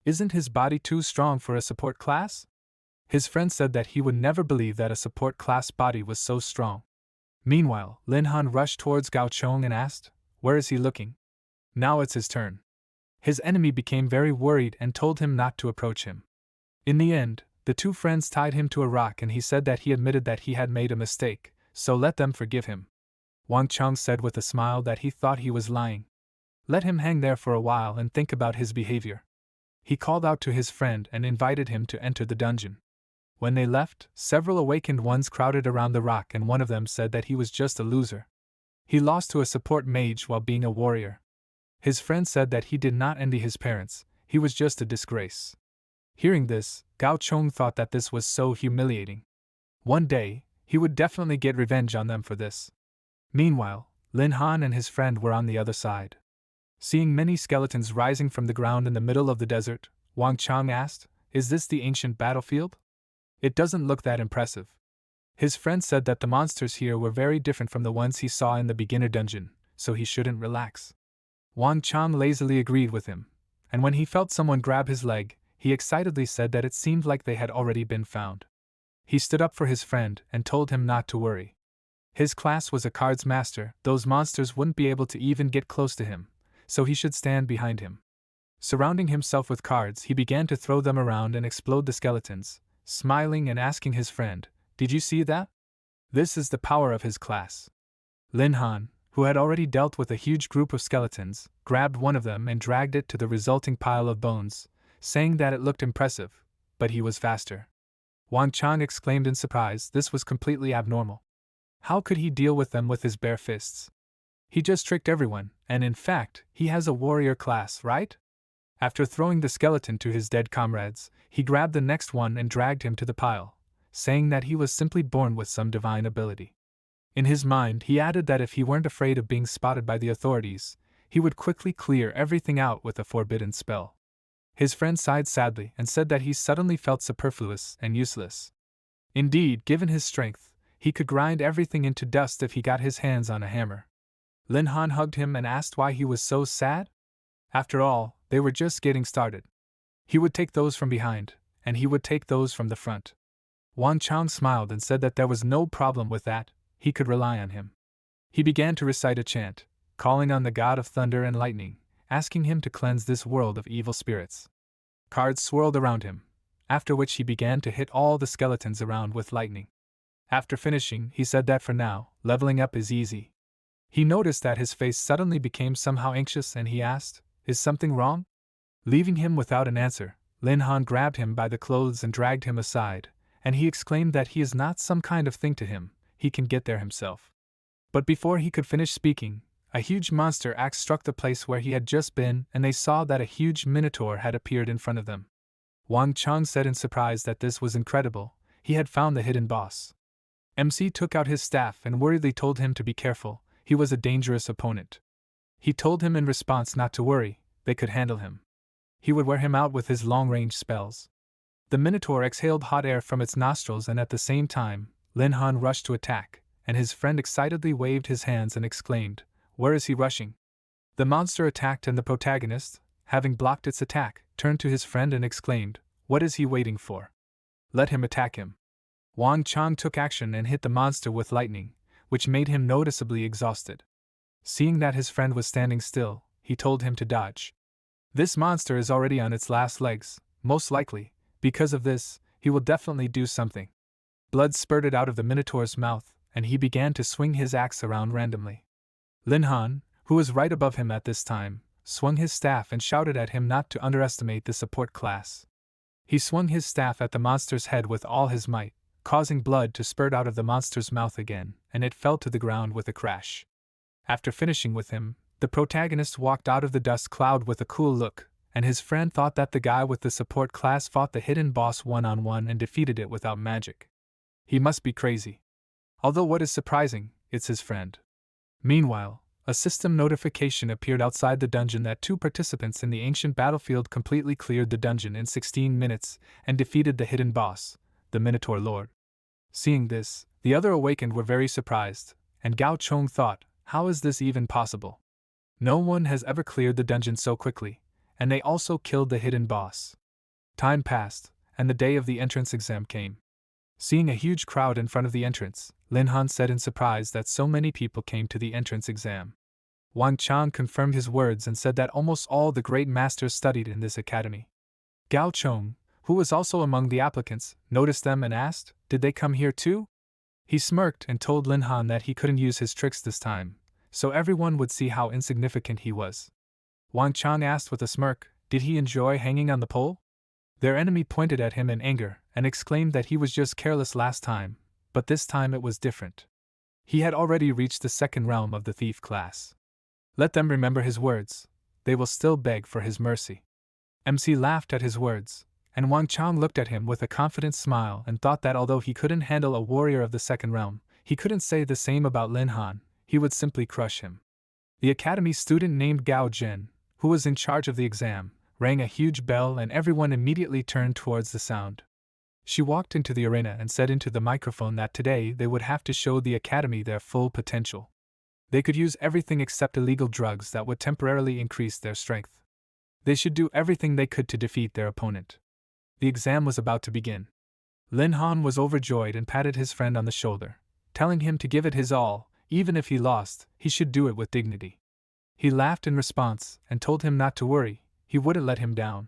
Isn't his body too strong for a support class? His friend said that he would never believe that a support class body was so strong. Meanwhile, Lin Han rushed towards Gao Chong and asked, where is he looking? Now it's his turn. His enemy became very worried and told him not to approach him. In the end, the 2 friends tied him to a rock and he said that he admitted that he had made a mistake, so let them forgive him. Wang Chang said with a smile that he thought he was lying. Let him hang there for a while and think about his behavior. He called out to his friend and invited him to enter the dungeon. When they left, several awakened ones crowded around the rock and one of them said that he was just a loser. He lost to a support mage while being a warrior. His friend said that he did not envy his parents, he was just a disgrace. Hearing this, Gao Chong thought that this was so humiliating. One day, he would definitely get revenge on them for this. Meanwhile, Lin Han and his friend were on the other side. Seeing many skeletons rising from the ground in the middle of the desert, Wang Chang asked, "Is this the ancient battlefield? It doesn't look that impressive." His friend said that the monsters here were very different from the ones he saw in the beginner dungeon, so he shouldn't relax. Wang Chang lazily agreed with him, and when he felt someone grab his leg, he excitedly said that it seemed like they had already been found. He stood up for his friend and told him not to worry. His class was a cards master, those monsters wouldn't be able to even get close to him, so he should stand behind him. Surrounding himself with cards, he began to throw them around and explode the skeletons, smiling and asking his friend, "Did you see that? This is the power of his class." Lin Han, who had already dealt with a huge group of skeletons, grabbed one of them and dragged it to the resulting pile of bones, saying that it looked impressive, but he was faster. Wang Chang exclaimed in surprise, this was completely abnormal. How could he deal with them with his bare fists? He just tricked everyone, and in fact, he has a warrior class, right? After throwing the skeleton to his dead comrades, he grabbed the next one and dragged him to the pile, saying that he was simply born with some divine ability. In his mind, he added that if he weren't afraid of being spotted by the authorities, he would quickly clear everything out with a forbidden spell. His friend sighed sadly and said that he suddenly felt superfluous and useless. Indeed, given his strength, he could grind everything into dust if he got his hands on a hammer. Lin Han hugged him and asked why he was so sad. After all, they were just getting started. He would take those from behind, and he would take those from the front. Wang Chang smiled and said that there was no problem with that, he could rely on him. He began to recite a chant, calling on the god of thunder and lightning, asking him to cleanse this world of evil spirits. Cards swirled around him, after which he began to hit all the skeletons around with lightning. After finishing, he said that for now, leveling up is easy. He noticed that his face suddenly became somehow anxious and he asked, "Is something wrong?" Leaving him without an answer, Lin Han grabbed him by the clothes and dragged him aside, and he exclaimed that he is not some kind of thing to him, he can get there himself. But before he could finish speaking, a huge monster axe struck the place where he had just been, and they saw that a huge minotaur had appeared in front of them. Wang Chang said in surprise that this was incredible, he had found the hidden boss. MC took out his staff and worriedly told him to be careful, he was a dangerous opponent. He told him in response not to worry, they could handle him. He would wear him out with his long-range spells. The minotaur exhaled hot air from its nostrils and at the same time, Lin Han rushed to attack, and his friend excitedly waved his hands and exclaimed, "Where is he rushing?" The monster attacked and the protagonist, having blocked its attack, turned to his friend and exclaimed, "What is he waiting for? Let him attack him." Wang Chang took action and hit the monster with lightning, which made him noticeably exhausted. Seeing that his friend was standing still, he told him to dodge. This monster is already on its last legs, most likely, because of this, he will definitely do something. Blood spurted out of the minotaur's mouth, and he began to swing his axe around randomly. Lin Han, who was right above him at this time, swung his staff and shouted at him not to underestimate the support class. He swung his staff at the monster's head with all his might, causing blood to spurt out of the monster's mouth again, and it fell to the ground with a crash. After finishing with him, the protagonist walked out of the dust cloud with a cool look, and his friend thought that the guy with the support class fought the hidden boss one-on-one and defeated it without magic. He must be crazy. Although what is surprising, it's his friend. Meanwhile, a system notification appeared outside the dungeon that 2 participants in the ancient battlefield completely cleared the dungeon in 16 minutes and defeated the hidden boss, the Minotaur Lord. Seeing this, the other awakened were very surprised, and Gao Chong thought, how is this even possible? No one has ever cleared the dungeon so quickly, and they also killed the hidden boss. Time passed, and the day of the entrance exam came. Seeing a huge crowd in front of the entrance, Lin Han said in surprise that so many people came to the entrance exam. Wang Chang confirmed his words and said that almost all the great masters studied in this academy. Gao Chong, who was also among the applicants, noticed them and asked, did they come here too? He smirked and told Lin Han that he couldn't use his tricks this time, so everyone would see how insignificant he was. Wang Chang asked with a smirk, did he enjoy hanging on the pole? Their enemy pointed at him in anger and exclaimed that he was just careless last time, but this time it was different. He had already reached the second realm of the thief class. Let them remember his words, they will still beg for his mercy. MC laughed at his words, and Wang Chang looked at him with a confident smile and thought that although he couldn't handle a warrior of the second realm, he couldn't say the same about Lin Han, he would simply crush him. The academy student named Gao Jin, who was in charge of the exam, rang a huge bell and everyone immediately turned towards the sound. She walked into the arena and said into the microphone that today they would have to show the academy their full potential. They could use everything except illegal drugs that would temporarily increase their strength. They should do everything they could to defeat their opponent. The exam was about to begin. Lin Han was overjoyed and patted his friend on the shoulder, telling him to give it his all. Even if he lost, he should do it with dignity. He laughed in response and told him not to worry, he wouldn't let him down.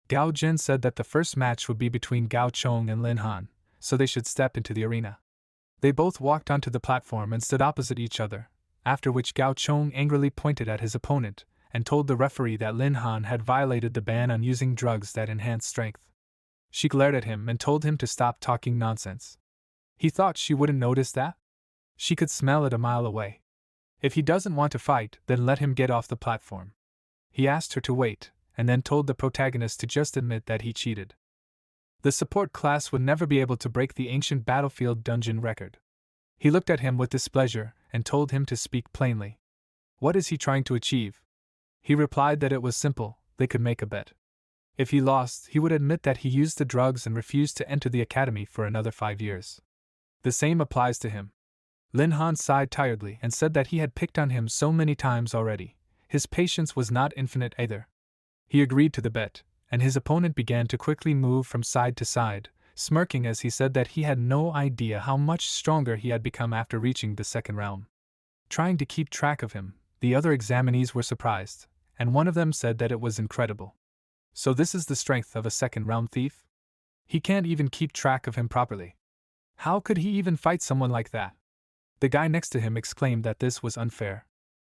Gao Jin said that the first match would be between Gao Chong and Lin Han, so they should step into the arena. They both walked onto the platform and stood opposite each other, after which Gao Chong angrily pointed at his opponent and told the referee that Lin Han had violated the ban on using drugs that enhance strength. She glared at him and told him to stop talking nonsense. He thought she wouldn't notice that? She could smell it a mile away. If he doesn't want to fight, then let him get off the platform. He asked her to wait, and then told the protagonist to just admit that he cheated. The support class would never be able to break the ancient battlefield dungeon record. He looked at him with displeasure and told him to speak plainly. What is he trying to achieve? He replied that it was simple, they could make a bet. If he lost, he would admit that he used the drugs and refused to enter the academy for another 5 years. The same applies to him. Lin Han sighed tiredly and said that he had picked on him so many times already. His patience was not infinite either. He agreed to the bet, and his opponent began to quickly move from side to side, smirking as he said that he had no idea how much stronger he had become after reaching the second realm. Trying to keep track of him, the other examinees were surprised, and one of them said that it was incredible. So this is the strength of a second realm thief? He can't even keep track of him properly. How could he even fight someone like that? The guy next to him exclaimed that this was unfair.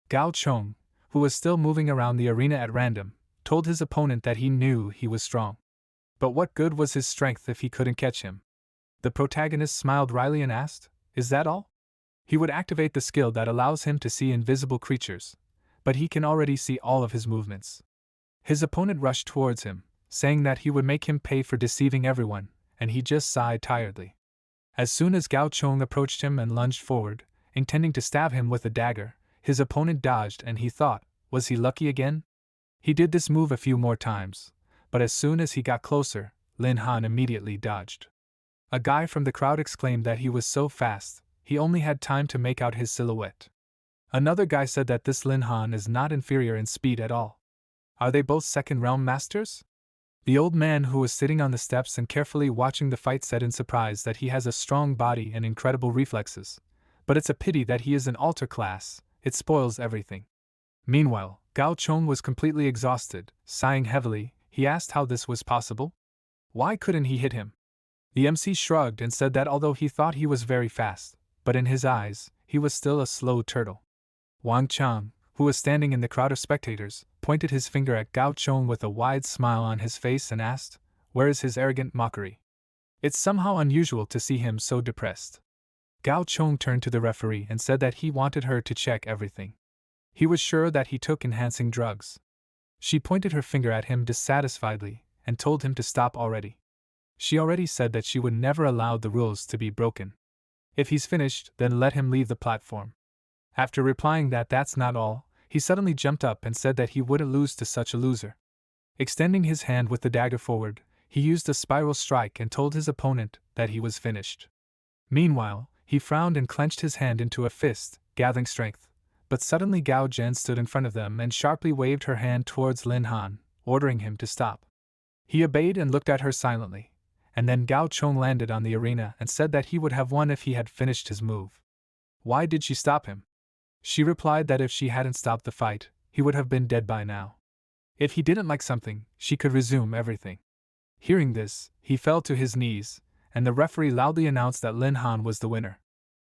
Gao Chong, who was still moving around the arena at random, told his opponent that he knew he was strong. But what good was his strength if he couldn't catch him? The protagonist smiled wryly and asked, "Is that all?" He would activate the skill that allows him to see invisible creatures, but he can already see all of his movements. His opponent rushed towards him, saying that he would make him pay for deceiving everyone, and he just sighed tiredly. As soon as Gao Chong approached him and lunged forward, intending to stab him with a dagger, his opponent dodged and he thought, was he lucky again? He did this move a few more times, but as soon as he got closer, Lin Han immediately dodged. A guy from the crowd exclaimed that he was so fast, he only had time to make out his silhouette. Another guy said that this Lin Han is not inferior in speed at all. Are they both second realm masters? The old man who was sitting on the steps and carefully watching the fight said in surprise that he has a strong body and incredible reflexes, but it's a pity that he is an altar class, it spoils everything. Meanwhile, Gao Chong was completely exhausted, sighing heavily. He asked how this was possible. Why couldn't he hit him? The MC shrugged and said that although he thought he was very fast, but in his eyes, he was still a slow turtle. Wang Chang, who was standing in the crowd of spectators, pointed his finger at Gao Chong with a wide smile on his face and asked, "Where is his arrogant mockery?" It's somehow unusual to see him so depressed. Gao Chong turned to the referee and said that he wanted her to check everything. He was sure that he took enhancing drugs. She pointed her finger at him dissatisfiedly and told him to stop already. She already said that she would never allow the rules to be broken. If he's finished, then let him leave the platform. After replying that that's not all, he suddenly jumped up and said that he wouldn't lose to such a loser. Extending his hand with the dagger forward, he used a spiral strike and told his opponent that he was finished. Meanwhile, he frowned and clenched his hand into a fist, gathering strength, but suddenly Gao Zhen stood in front of them and sharply waved her hand towards Lin Han, ordering him to stop. He obeyed and looked at her silently, and then Gao Chong landed on the arena and said that he would have won if he had finished his move. Why did she stop him? She replied that if she hadn't stopped the fight, he would have been dead by now. If he didn't like something, she could resume everything. Hearing this, he fell to his knees, and the referee loudly announced that Lin Han was the winner.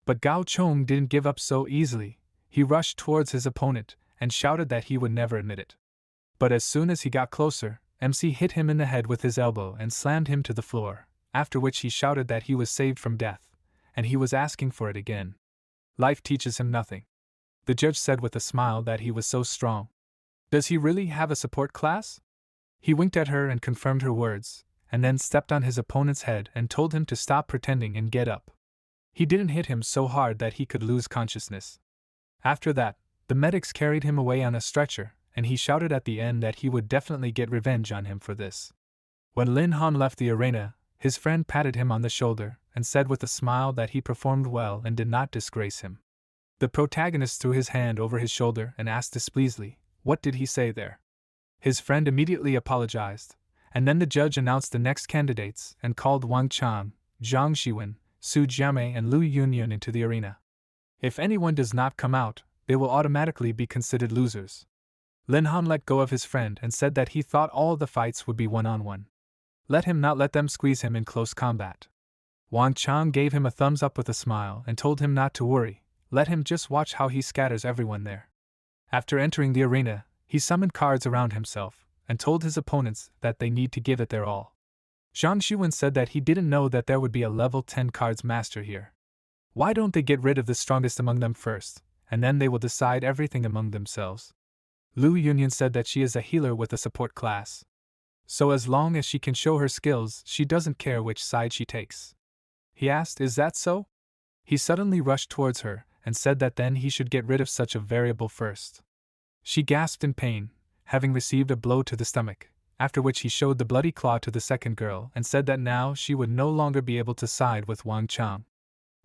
But Gao Chong didn't give up so easily. He rushed towards his opponent and shouted that he would never admit it. But as soon as he got closer, MC hit him in the head with his elbow and slammed him to the floor, after which he shouted that he was saved from death, and he was asking for it again. Life teaches him nothing. The judge said with a smile that he was so strong. Does he really have a support class? He winked at her and confirmed her words, and then stepped on his opponent's head and told him to stop pretending and get up. He didn't hit him so hard that he could lose consciousness. After that, the medics carried him away on a stretcher, and he shouted at the end that he would definitely get revenge on him for this. When Lin Han left the arena, his friend patted him on the shoulder and said with a smile that he performed well and did not disgrace him. The protagonist threw his hand over his shoulder and asked displeasedly, "What did he say there?" His friend immediately apologized, and then the judge announced the next candidates and called Wang Chang, Zhang Xiwen, Su Jiamei and Lu Yunyun into the arena. If anyone does not come out, they will automatically be considered losers. Lin Han let go of his friend and said that he thought all of the fights would be one-on-one. Let him not let them squeeze him in close combat. Wang Chang gave him a thumbs up with a smile and told him not to worry, let him just watch how he scatters everyone there. After entering the arena, he summoned cards around himself and told his opponents that they need to give it their all. Zhang Xiwen said that he didn't know that there would be a level 10 cards master here. Why don't they get rid of the strongest among them first, and then they will decide everything among themselves? Lu Yunyun said that she is a healer with a support class. So as long as she can show her skills, she doesn't care which side she takes. He asked, "Is that so?" He suddenly rushed towards her and said that then he should get rid of such a variable first. She gasped in pain, having received a blow to the stomach, after which he showed the bloody claw to the second girl and said that now she would no longer be able to side with Wang Chang.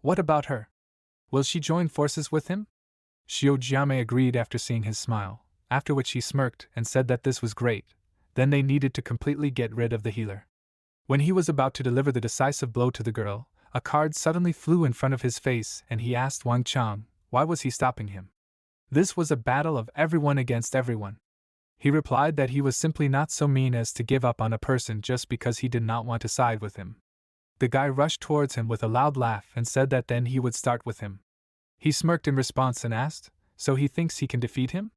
What about her? Will she join forces with him? Xiao Jiamei agreed after seeing his smile, after which he smirked and said that this was great, then they needed to completely get rid of the healer. When he was about to deliver the decisive blow to the girl, a card suddenly flew in front of his face and he asked Wang Chang, why was he stopping him? This was a battle of everyone against everyone. He replied that he was simply not so mean as to give up on a person just because he did not want to side with him. The guy rushed towards him with a loud laugh and said that then he would start with him. He smirked in response and asked, so he thinks he can defeat him?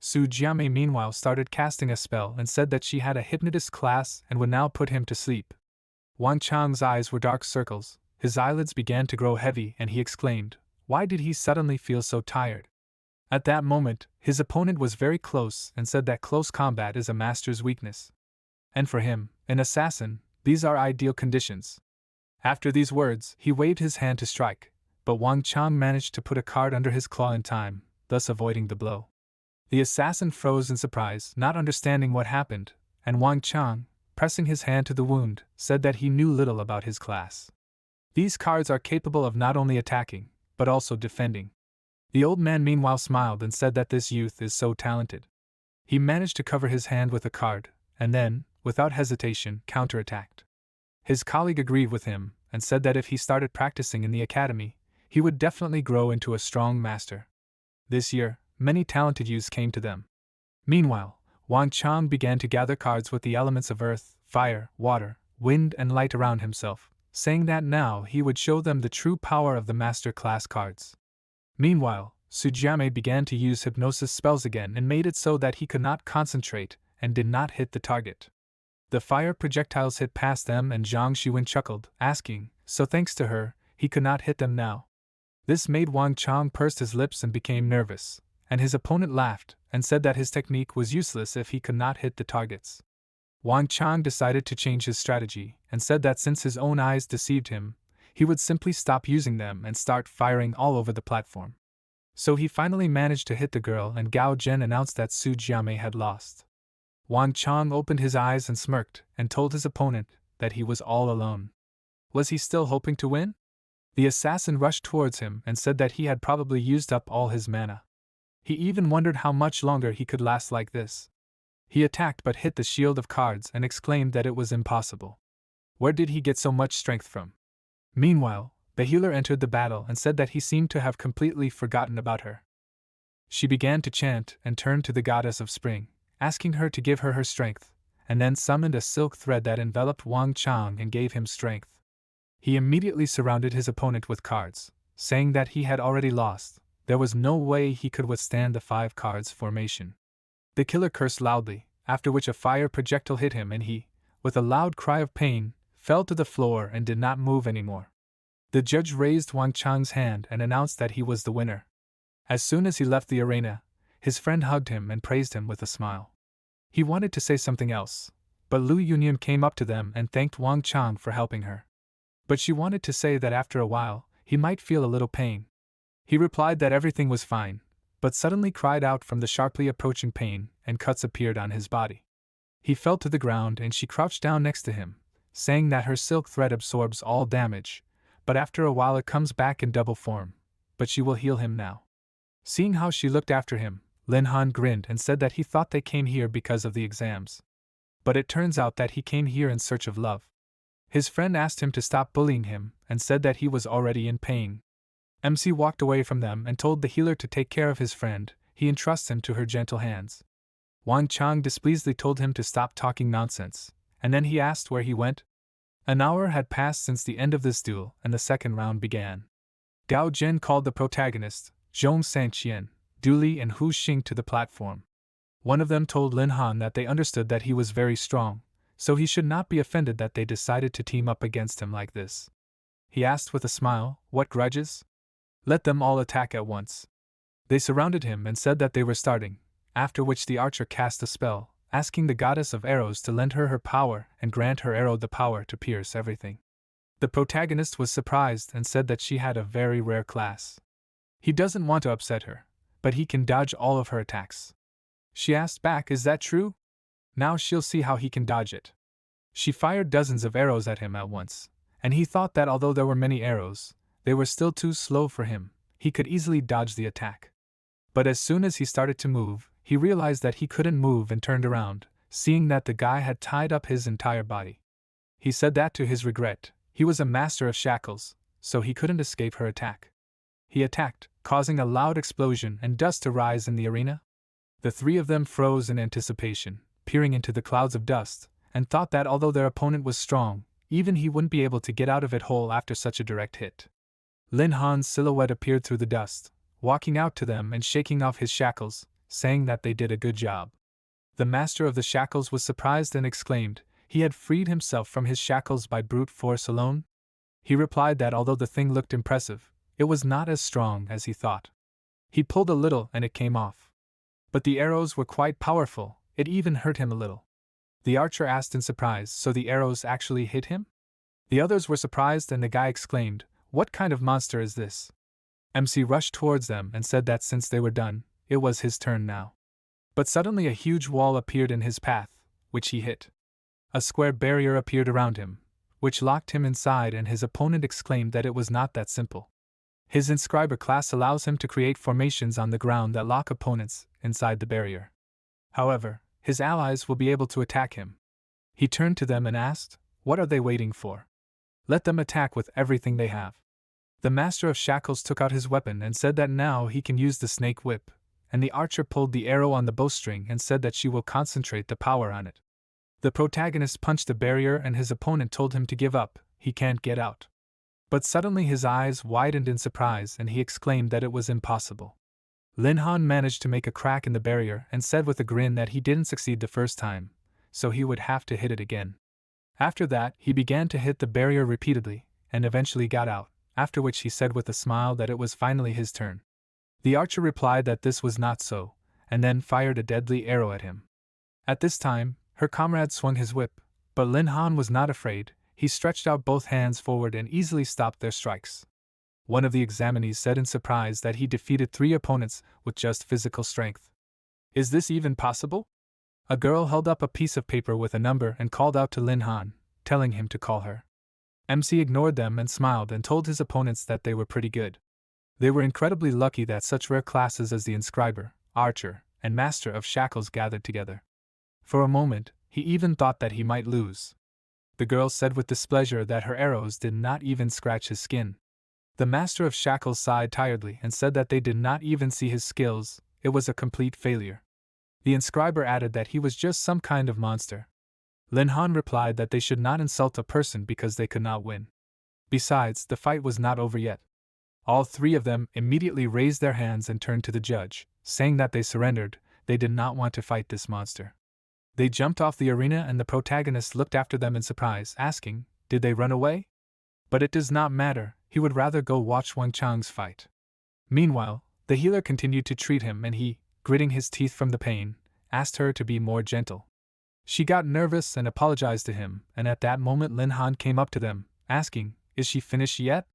Su Jiamei meanwhile started casting a spell and said that she had a hypnotist class and would now put him to sleep. Wang Chang's eyes were dark circles, his eyelids began to grow heavy and he exclaimed, why did he suddenly feel so tired? At that moment, his opponent was very close and said that close combat is a master's weakness. And for him, an assassin, these are ideal conditions. After these words, he waved his hand to strike, but Wang Chang managed to put a card under his claw in time, thus avoiding the blow. The assassin froze in surprise, not understanding what happened, and Wang Chang, pressing his hand to the wound, said that he knew little about his class. These cards are capable of not only attacking, but also defending. The old man meanwhile smiled and said that this youth is so talented. He managed to cover his hand with a card, and then, without hesitation, counterattacked. His colleague agreed with him, and said that if he started practicing in the academy, he would definitely grow into a strong master. This year, many talented youths came to them. Meanwhile, Wang Chang began to gather cards with the elements of earth, fire, water, wind and light around himself, saying that now he would show them the true power of the master class cards. Meanwhile, Su Jiamei began to use hypnosis spells again and made it so that he could not concentrate and did not hit the target. The fire projectiles hit past them and Zhang Xiwen chuckled, asking, so thanks to her, he could not hit them now. This made Wang Chang purse his lips and became nervous, and his opponent laughed and said that his technique was useless if he could not hit the targets. Wang Chang decided to change his strategy and said that since his own eyes deceived him, he would simply stop using them and start firing all over the platform. So he finally managed to hit the girl and Gao Zhen announced that Su Jiamei had lost. Wang Chang opened his eyes and smirked and told his opponent that he was all alone. Was he still hoping to win? The assassin rushed towards him and said that he had probably used up all his mana. He even wondered how much longer he could last like this. He attacked but hit the shield of cards and exclaimed that it was impossible. Where did he get so much strength from? Meanwhile, the healer entered the battle and said that he seemed to have completely forgotten about her. She began to chant and turned to the goddess of spring, asking her to give her strength, and then summoned a silk thread that enveloped Wang Chang and gave him strength. He immediately surrounded his opponent with cards, saying that he had already lost. There was no way he could withstand the 5 cards formation. The killer cursed loudly, after which a fire projectile hit him and he, with a loud cry of pain, fell to the floor and did not move anymore. The judge raised Wang Chang's hand and announced that he was the winner. As soon as he left the arena, his friend hugged him and praised him with a smile. He wanted to say something else, but Lu Yunyan came up to them and thanked Wang Chang for helping her. But she wanted to say that after a while, he might feel a little pain. He replied that everything was fine, but suddenly cried out from the sharply approaching pain, and cuts appeared on his body. He fell to the ground and she crouched down next to him, saying that her silk thread absorbs all damage, but after a while it comes back in double form, but she will heal him now. Seeing how she looked after him, Lin Han grinned and said that he thought they came here because of the exams. But it turns out that he came here in search of love. His friend asked him to stop bullying him and said that he was already in pain. MC walked away from them and told the healer to take care of his friend. He entrusts him to her gentle hands. Wang Chang displeasedly told him to stop talking nonsense, and then he asked where he went. An hour had passed since the end of this duel, and the second round began. Gao Zhen called the protagonist, Zhong Sanqian, Du Li and Hu Xing to the platform. One of them told Lin Han that they understood that he was very strong, so he should not be offended that they decided to team up against him like this. He asked with a smile, "What grudges? Let them all attack at once." They surrounded him and said that they were starting, after which the archer cast a spell, asking the goddess of arrows to lend her power and grant her arrow the power to pierce everything. The protagonist was surprised and said that she had a very rare class. He doesn't want to upset her, but he can dodge all of her attacks. She asked back, "Is that true?" Now she'll see how he can dodge it. She fired dozens of arrows at him at once, and he thought that although there were many arrows, they were still too slow for him. He could easily dodge the attack. But as soon as he started to move, he realized that he couldn't move and turned around, seeing that the guy had tied up his entire body. He said that to his regret, he was a master of shackles, so he couldn't escape her attack. He attacked, causing a loud explosion and dust to rise in the arena. The three of them froze in anticipation, peering into the clouds of dust, and thought that although their opponent was strong, even he wouldn't be able to get out of it whole after such a direct hit. Lin Han's silhouette appeared through the dust, walking out to them and shaking off his shackles, saying that they did a good job. The master of the shackles was surprised and exclaimed, he had freed himself from his shackles by brute force alone? He replied that although the thing looked impressive, it was not as strong as he thought. He pulled a little and it came off. But the arrows were quite powerful, it even hurt him a little. The archer asked in surprise, "So the arrows actually hit him?" The others were surprised and the guy exclaimed, "What kind of monster is this?" MC rushed towards them and said that since they were done, it was his turn now. But suddenly a huge wall appeared in his path, which he hit. A square barrier appeared around him, which locked him inside, and his opponent exclaimed that it was not that simple. His inscriber class allows him to create formations on the ground that lock opponents inside the barrier. However, his allies will be able to attack him. He turned to them and asked, "What are they waiting for? Let them attack with everything they have." The master of shackles took out his weapon and said that now he can use the snake whip, and the archer pulled the arrow on the bowstring and said that she will concentrate the power on it. The protagonist punched the barrier and his opponent told him to give up, he can't get out. But suddenly his eyes widened in surprise and he exclaimed that it was impossible. Lin Han managed to make a crack in the barrier and said with a grin that he didn't succeed the first time, so he would have to hit it again. After that, he began to hit the barrier repeatedly, and eventually got out, after which he said with a smile that it was finally his turn. The archer replied that this was not so, and then fired a deadly arrow at him. At this time, her comrade swung his whip, but Lin Han was not afraid. He stretched out both hands forward and easily stopped their strikes. One of the examinees said in surprise that he defeated 3 opponents with just physical strength. "Is this even possible?" A girl held up a piece of paper with a number and called out to Lin Han, telling him to call her. MC ignored them and smiled and told his opponents that they were pretty good. They were incredibly lucky that such rare classes as the inscriber, archer, and master of shackles gathered together. For a moment, he even thought that he might lose. The girl said with displeasure that her arrows did not even scratch his skin. The master of shackles sighed tiredly and said that they did not even see his skills, it was a complete failure. The inscriber added that he was just some kind of monster. Lin Han replied that they should not insult a person because they could not win. Besides, the fight was not over yet. All 3 of them immediately raised their hands and turned to the judge, saying that they surrendered, they did not want to fight this monster. They jumped off the arena and the protagonist looked after them in surprise, asking, "Did they run away?" But it does not matter, he would rather go watch Wang Chang's fight. Meanwhile, the healer continued to treat him and he, gritting his teeth from the pain, asked her to be more gentle. She got nervous and apologized to him, and at that moment Lin Han came up to them, asking, "Is she finished yet?"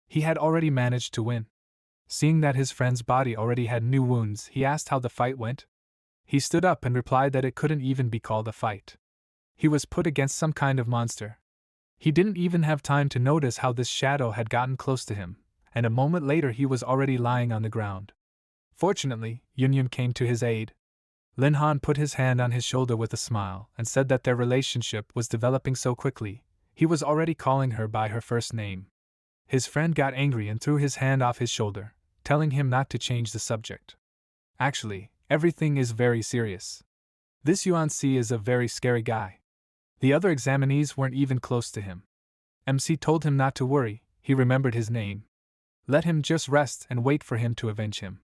He had already managed to win. Seeing that his friend's body already had new wounds, he asked how the fight went. He stood up and replied that it couldn't even be called a fight. He was put against some kind of monster. He didn't even have time to notice how this shadow had gotten close to him, and a moment later he was already lying on the ground. Fortunately, Yunyun came to his aid. Lin Han put his hand on his shoulder with a smile and said that their relationship was developing so quickly, he was already calling her by her first name. His friend got angry and threw his hand off his shoulder, telling him not to change the subject. Actually, everything is very serious. This Yuan Si is a very scary guy. The other examinees weren't even close to him. MC told him not to worry, he remembered his name. Let him just rest and wait for him to avenge him.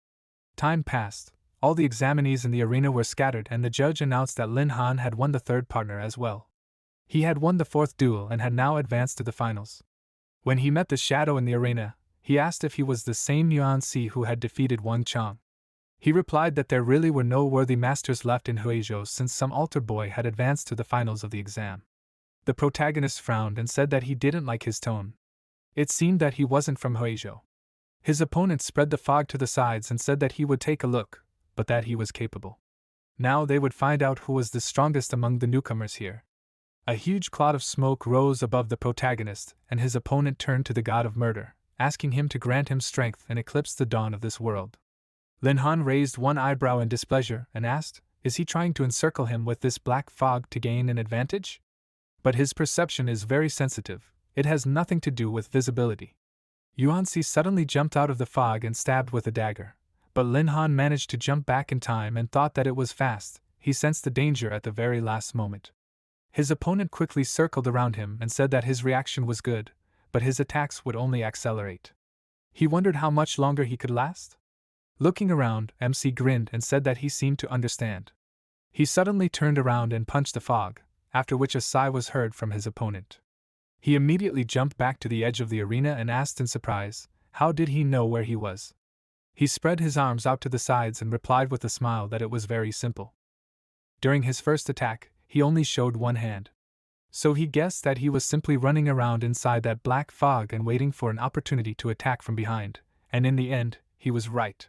Time passed, all the examinees in the arena were scattered and the judge announced that Lin Han had won the third partner as well. He had won the fourth duel and had now advanced to the finals. When he met the shadow in the arena, he asked if he was the same Yuan Si who had defeated Wang Chang. He replied that there really were no worthy masters left in Huizhou since some altar boy had advanced to the finals of the exam. The protagonist frowned and said that he didn't like his tone. It seemed that he wasn't from Huizhou. His opponent spread the fog to the sides and said that he would take a look, but that he was capable. Now they would find out who was the strongest among the newcomers here. A huge cloud of smoke rose above the protagonist, and his opponent turned to the god of murder, asking him to grant him strength and eclipse the dawn of this world. Lin Han raised one eyebrow in displeasure and asked, "Is he trying to encircle him with this black fog to gain an advantage?" But his perception is very sensitive, it has nothing to do with visibility. Yuan Si suddenly jumped out of the fog and stabbed with a dagger, but Lin Han managed to jump back in time and thought that it was fast, he sensed the danger at the very last moment. His opponent quickly circled around him and said that his reaction was good, but his attacks would only accelerate. He wondered how much longer he could last. Looking around, MC grinned and said that he seemed to understand. He suddenly turned around and punched the fog, after which a sigh was heard from his opponent. He immediately jumped back to the edge of the arena and asked in surprise, how did he know where he was? He spread his arms out to the sides and replied with a smile that it was very simple. During his first attack, he only showed one hand. So he guessed that he was simply running around inside that black fog and waiting for an opportunity to attack from behind, and in the end, he was right.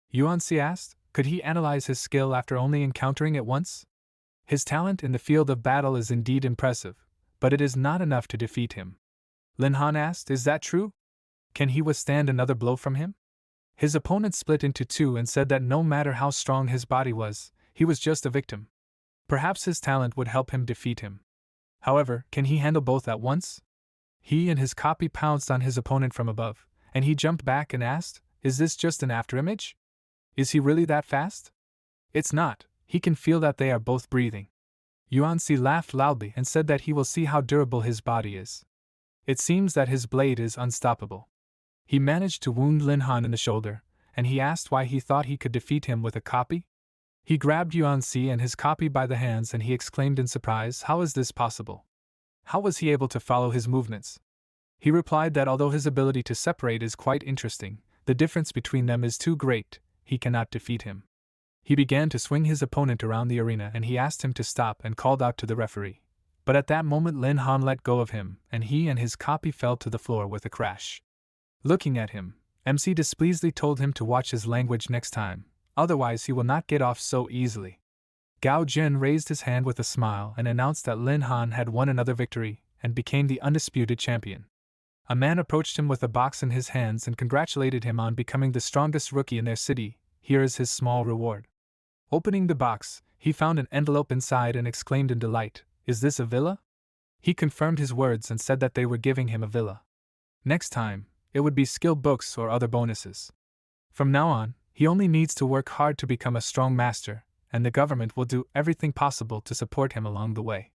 Yuan Si asked, could he analyze his skill after only encountering it once? His talent in the field of battle is indeed impressive, but it is not enough to defeat him. Lin Han asked, is that true? Can he withstand another blow from him? His opponent split into two and said that no matter how strong his body was, he was just a victim. Perhaps his talent would help him defeat him. However, can he handle both at once? He and his copy pounced on his opponent from above, and he jumped back and asked, is this just an afterimage? Is he really that fast? It's not, he can feel that they are both breathing. Yuan Si laughed loudly and said that he will see how durable his body is. It seems that his blade is unstoppable. He managed to wound Lin Han in the shoulder, and he asked why he thought he could defeat him with a copy. He grabbed Yuan Si and his copy by the hands and he exclaimed in surprise, how is this possible? How was he able to follow his movements? He replied that although his ability to separate is quite interesting, the difference between them is too great, he cannot defeat him. He began to swing his opponent around the arena and he asked him to stop and called out to the referee. But at that moment Lin Han let go of him and he and his copy fell to the floor with a crash. Looking at him, MC displeasedly told him to watch his language next time, otherwise he will not get off so easily. Gao Jin raised his hand with a smile and announced that Lin Han had won another victory and became the undisputed champion. A man approached him with a box in his hands and congratulated him on becoming the strongest rookie in their city. Here is his small reward. Opening the box, he found an envelope inside and exclaimed in delight, is this a villa? He confirmed his words and said that they were giving him a villa. Next time, it would be skill books or other bonuses. From now on, he only needs to work hard to become a strong master, and the government will do everything possible to support him along the way.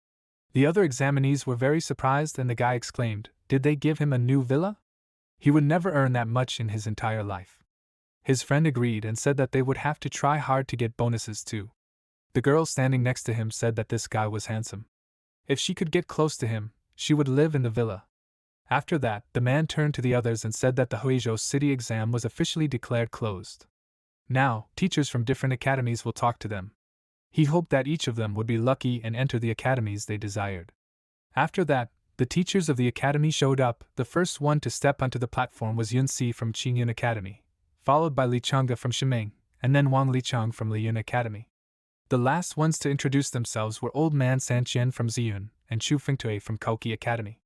The other examinees were very surprised and the guy exclaimed, did they give him a new villa? He would never earn that much in his entire life. His friend agreed and said that they would have to try hard to get bonuses too. The girl standing next to him said that this guy was handsome. If she could get close to him, she would live in the villa. After that, the man turned to the others and said that the Huizhou city exam was officially declared closed. Now, teachers from different academies will talk to them. He hoped that each of them would be lucky and enter the academies they desired. After that, the teachers of the academy showed up. The first one to step onto the platform was Yun Si from Qingyun Academy, followed by Li Changge from Shimeng, and then Wang Lichang from Liyun Academy. The last ones to introduce themselves were Old Man San Qian from Ziyun and Chu Fengtui from Koki Academy.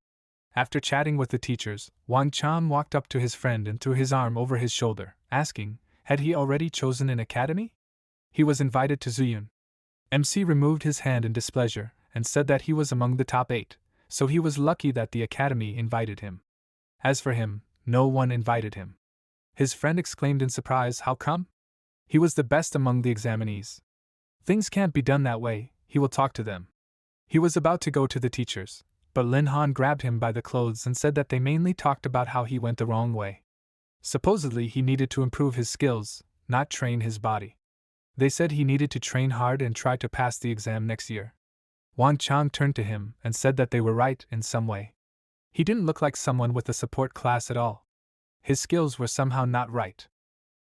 After chatting with the teachers, Wang Chan walked up to his friend and threw his arm over his shoulder, asking, had he already chosen an academy? He was invited to Ziyun. MC removed his hand in displeasure and said that he was among the top 8, so he was lucky that the academy invited him. As for him, no one invited him. His friend exclaimed in surprise, how come? He was the best among the examinees. Things can't be done that way, he will talk to them. He was about to go to the teachers, but Lin Han grabbed him by the clothes and said that they mainly talked about how he went the wrong way. Supposedly he needed to improve his skills, not train his body. They said he needed to train hard and try to pass the exam next year. Wang Chang turned to him and said that they were right in some way. He didn't look like someone with a support class at all. His skills were somehow not right.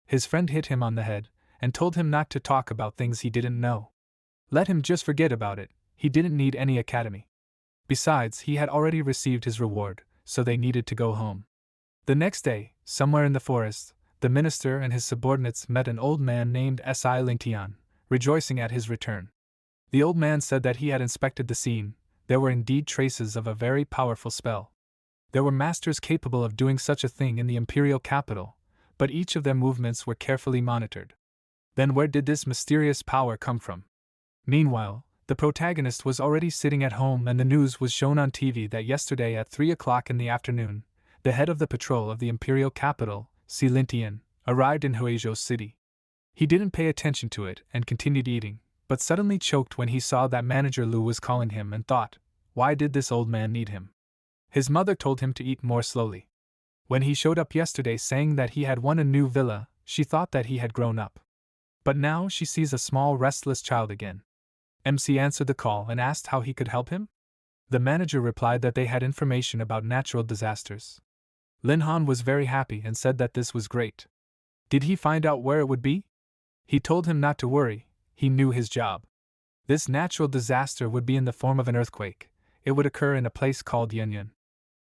His friend hit him on the head and told him not to talk about things he didn't know. Let him just forget about it, he didn't need any academy. Besides, he had already received his reward, so they needed to go home. The next day, somewhere in the forest, the minister and his subordinates met an old man named Si Lingtian, rejoicing at his return. The old man said that he had inspected the scene. There were indeed traces of a very powerful spell. There were masters capable of doing such a thing in the imperial capital, but each of their movements were carefully monitored. Then where did this mysterious power come from? Meanwhile, the protagonist was already sitting at home and the news was shown on TV that yesterday at 3 o'clock in the afternoon, the head of the patrol of the imperial capital, Si Lingtian, arrived in Huizhou City. He didn't pay attention to it and continued eating, but suddenly choked when he saw that manager Lu was calling him and thought, why did this old man need him? His mother told him to eat more slowly. When he showed up yesterday saying that he had won a new villa, she thought that he had grown up. But now she sees a small restless child again. MC answered the call and asked how he could help him. The manager replied that they had information about natural disasters. Lin Han was very happy and said that this was great. Did he find out where it would be? He told him not to worry, he knew his job. This natural disaster would be in the form of an earthquake. It would occur in a place called Yanyan.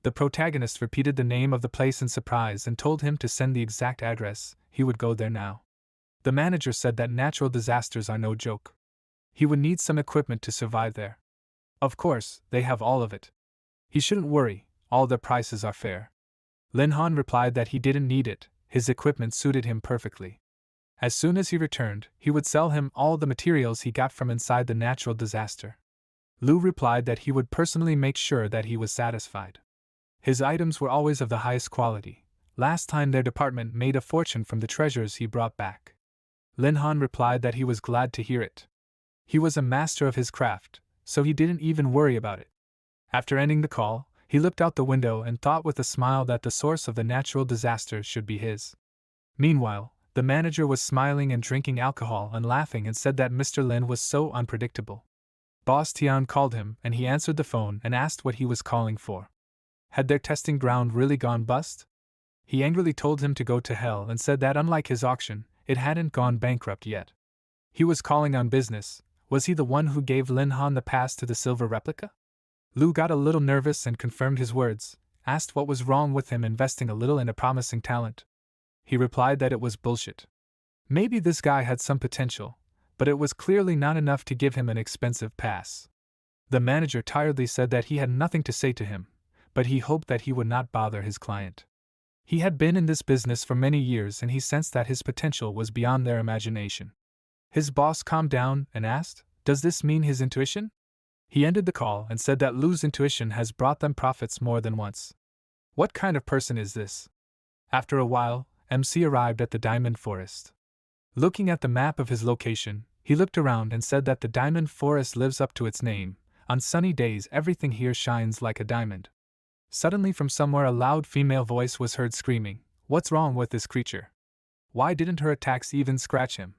The protagonist repeated the name of the place in surprise and told him to send the exact address. He would go there now. The manager said that natural disasters are no joke. He would need some equipment to survive there. Of course, they have all of it. He shouldn't worry, all their prices are fair. Lin Han replied that he didn't need it, his equipment suited him perfectly. As soon as he returned, he would sell him all the materials he got from inside the natural disaster. Lu replied that he would personally make sure that he was satisfied. His items were always of the highest quality. Last time their department made a fortune from the treasures he brought back. Lin Han replied that he was glad to hear it. He was a master of his craft, so he didn't even worry about it. After ending the call, he looked out the window and thought with a smile that the source of the natural disaster should be his. Meanwhile, the manager was smiling and drinking alcohol and laughing and said that Mr. Lin was so unpredictable. Boss Tian called him and he answered the phone and asked what he was calling for. Had their testing ground really gone bust? He angrily told him to go to hell and said that unlike his auction, it hadn't gone bankrupt yet. He was calling on business. Was he the one who gave Lin Han the pass to the silver replica? Lu got a little nervous and confirmed his words, asked what was wrong with him investing a little in a promising talent. He replied that it was bullshit. Maybe this guy had some potential, but it was clearly not enough to give him an expensive pass. The manager tiredly said that he had nothing to say to him, but he hoped that he would not bother his client. He had been in this business for many years and he sensed that his potential was beyond their imagination. His boss calmed down and asked, "Does this mean his intuition?" He ended the call and said that Lu's intuition has brought them profits more than once. What kind of person is this? After a while, MC arrived at the Diamond Forest. Looking at the map of his location, he looked around and said that the Diamond Forest lives up to its name. On sunny days everything here shines like a diamond. Suddenly from somewhere a loud female voice was heard screaming, "What's wrong with this creature? Why didn't her attacks even scratch him?"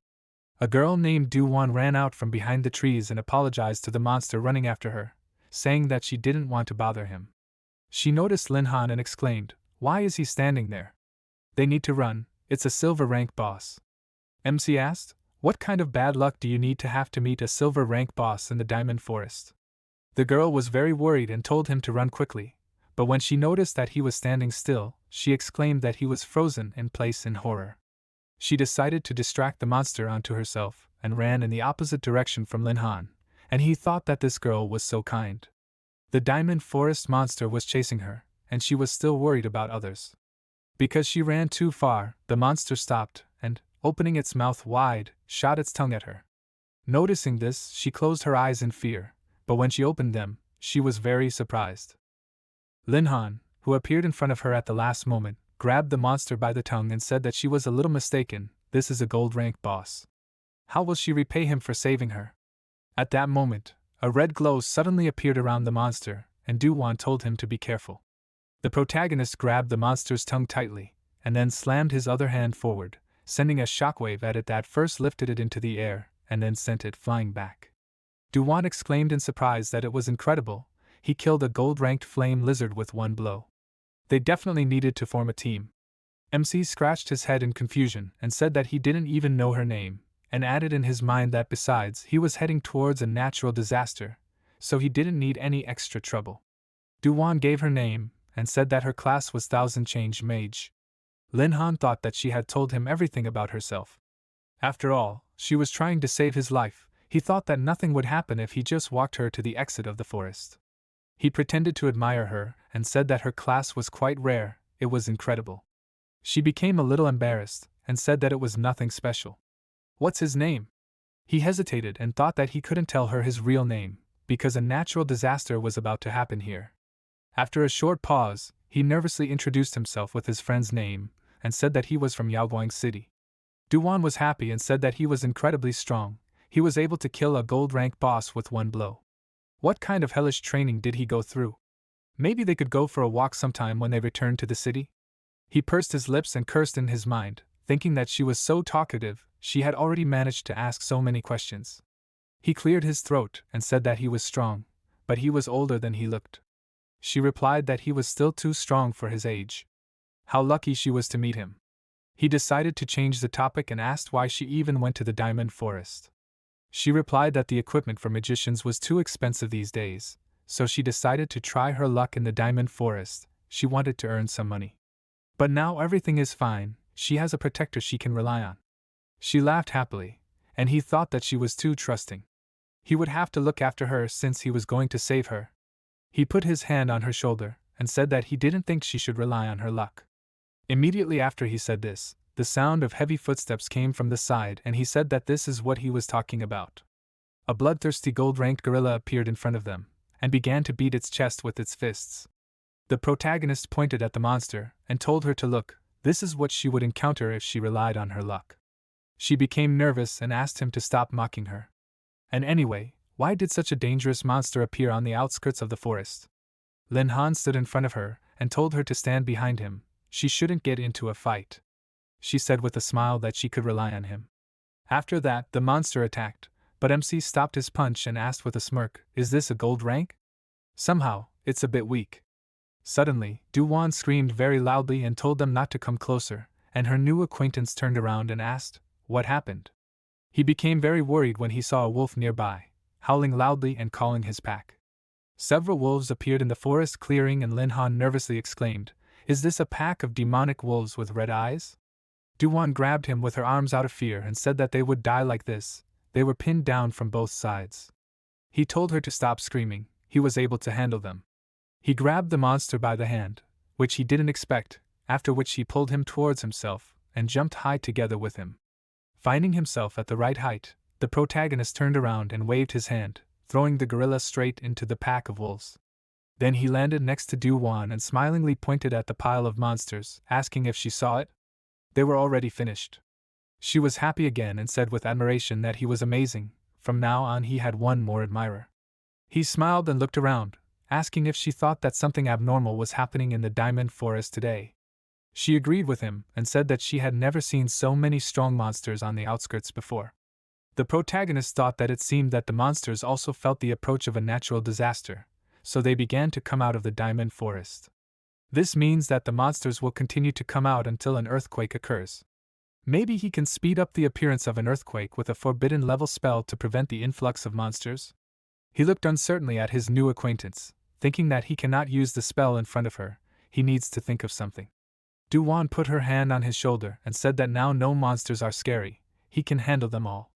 A girl named Du-Wan ran out from behind the trees and apologized to the monster running after her, saying that she didn't want to bother him. She noticed Lin Han and exclaimed, "Why is he standing there? They need to run, it's a silver rank boss." MC asked, What kind of bad luck do you need to have to meet a silver rank boss in the Diamond Forest? The girl was very worried and told him to run quickly, but when she noticed that he was standing still, she exclaimed that he was frozen in place in horror. She decided to distract the monster onto herself and ran in the opposite direction from Lin Han, and he thought that this girl was so kind. The Diamond Forest monster was chasing her, and she was still worried about others. Because she ran too far, the monster stopped and, opening its mouth wide, shot its tongue at her. Noticing this, she closed her eyes in fear, but when she opened them, she was very surprised. Lin Han, who appeared in front of her at the last moment, grabbed the monster by the tongue and said that she was a little mistaken. This is a gold rank boss. How will she repay him for saving her? At that moment, a red glow suddenly appeared around the monster, and Du-Wan told him to be careful. The protagonist grabbed the monster's tongue tightly, and then slammed his other hand forward, sending a shockwave at it that first lifted it into the air, and then sent it flying back. Du-Wan exclaimed in surprise that it was incredible. He killed a gold-ranked flame lizard with one blow. They definitely needed to form a team. MC scratched his head in confusion and said that he didn't even know her name, and added in his mind that besides he was heading towards a natural disaster, so he didn't need any extra trouble. Du-Wan gave her name, and said that her class was Thousand Change Mage. Lin Han thought that she had told him everything about herself. After all, she was trying to save his life. He thought that nothing would happen if he just walked her to the exit of the forest. He pretended to admire her and said that her class was quite rare. It was incredible. She became a little embarrassed and said that it was nothing special. What's his name? He hesitated and thought that he couldn't tell her his real name, because a natural disaster was about to happen here. After a short pause, he nervously introduced himself with his friend's name and said that he was from Yaoguang City. Du-Wan was happy and said that he was incredibly strong. He was able to kill a gold-rank boss with one blow. What kind of hellish training did he go through? Maybe they could go for a walk sometime when they returned to the city? He pursed his lips and cursed in his mind, thinking that she was so talkative. She had already managed to ask so many questions. He cleared his throat and said that he was strong, but he was older than he looked. She replied that he was still too strong for his age. How lucky she was to meet him. He decided to change the topic and asked why she even went to the Diamond Forest. She replied that the equipment for magicians was too expensive these days, so she decided to try her luck in the Diamond Forest. She wanted to earn some money. But now everything is fine. She has a protector she can rely on. She laughed happily, and he thought that she was too trusting. He would have to look after her since he was going to save her. He put his hand on her shoulder and said that he didn't think she should rely on her luck. Immediately after he said this, the sound of heavy footsteps came from the side, and he said that this is what he was talking about. A bloodthirsty gold-ranked gorilla appeared in front of them, and began to beat its chest with its fists. The protagonist pointed at the monster, and told her to look. This is what she would encounter if she relied on her luck. She became nervous and asked him to stop mocking her. And anyway, why did such a dangerous monster appear on the outskirts of the forest? Lin Han stood in front of her, and told her to stand behind him. She shouldn't get into a fight. She said with a smile that she could rely on him. After that, the monster attacked, but MC stopped his punch and asked with a smirk, "Is this a gold rank? Somehow, it's a bit weak." Suddenly, Du-Wan screamed very loudly and told them not to come closer, and her new acquaintance turned around and asked, "What happened?" He became very worried when he saw a wolf nearby, howling loudly and calling his pack. Several wolves appeared in the forest clearing, and Lin Han nervously exclaimed, "Is this a pack of demonic wolves with red eyes?" Du-Wan grabbed him with her arms out of fear and said that they would die like this. They were pinned down from both sides. He told her to stop screaming. He was able to handle them. He grabbed the monster by the hand, which he didn't expect, after which he pulled him towards himself and jumped high together with him. Finding himself at the right height, the protagonist turned around and waved his hand, throwing the gorilla straight into the pack of wolves. Then he landed next to Du-Wan and smilingly pointed at the pile of monsters, asking if she saw it. They were already finished. She was happy again and said with admiration that he was amazing. From now on he had one more admirer. He smiled and looked around, asking if she thought that something abnormal was happening in the Diamond Forest today. She agreed with him and said that she had never seen so many strong monsters on the outskirts before. The protagonist thought that it seemed that the monsters also felt the approach of a natural disaster, so they began to come out of the Diamond Forest. This means that the monsters will continue to come out until an earthquake occurs. Maybe he can speed up the appearance of an earthquake with a forbidden level spell to prevent the influx of monsters? He looked uncertainly at his new acquaintance, thinking that he cannot use the spell in front of her. He needs to think of something. Du-Wan put her hand on his shoulder and said that now no monsters are scary, he can handle them all.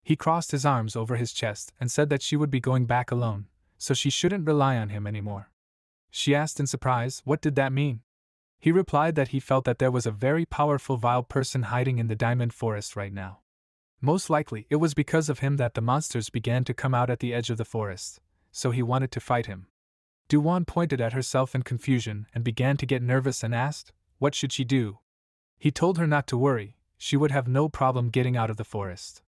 He crossed his arms over his chest and said that she would be going back alone, so she shouldn't rely on him anymore. She asked in surprise, what did that mean? He replied that he felt that there was a very powerful vile person hiding in the Diamond Forest right now. Most likely, it was because of him that the monsters began to come out at the edge of the forest, so he wanted to fight him. Du-Wan pointed at herself in confusion and began to get nervous and asked, what should she do? He told her not to worry, she would have no problem getting out of the forest.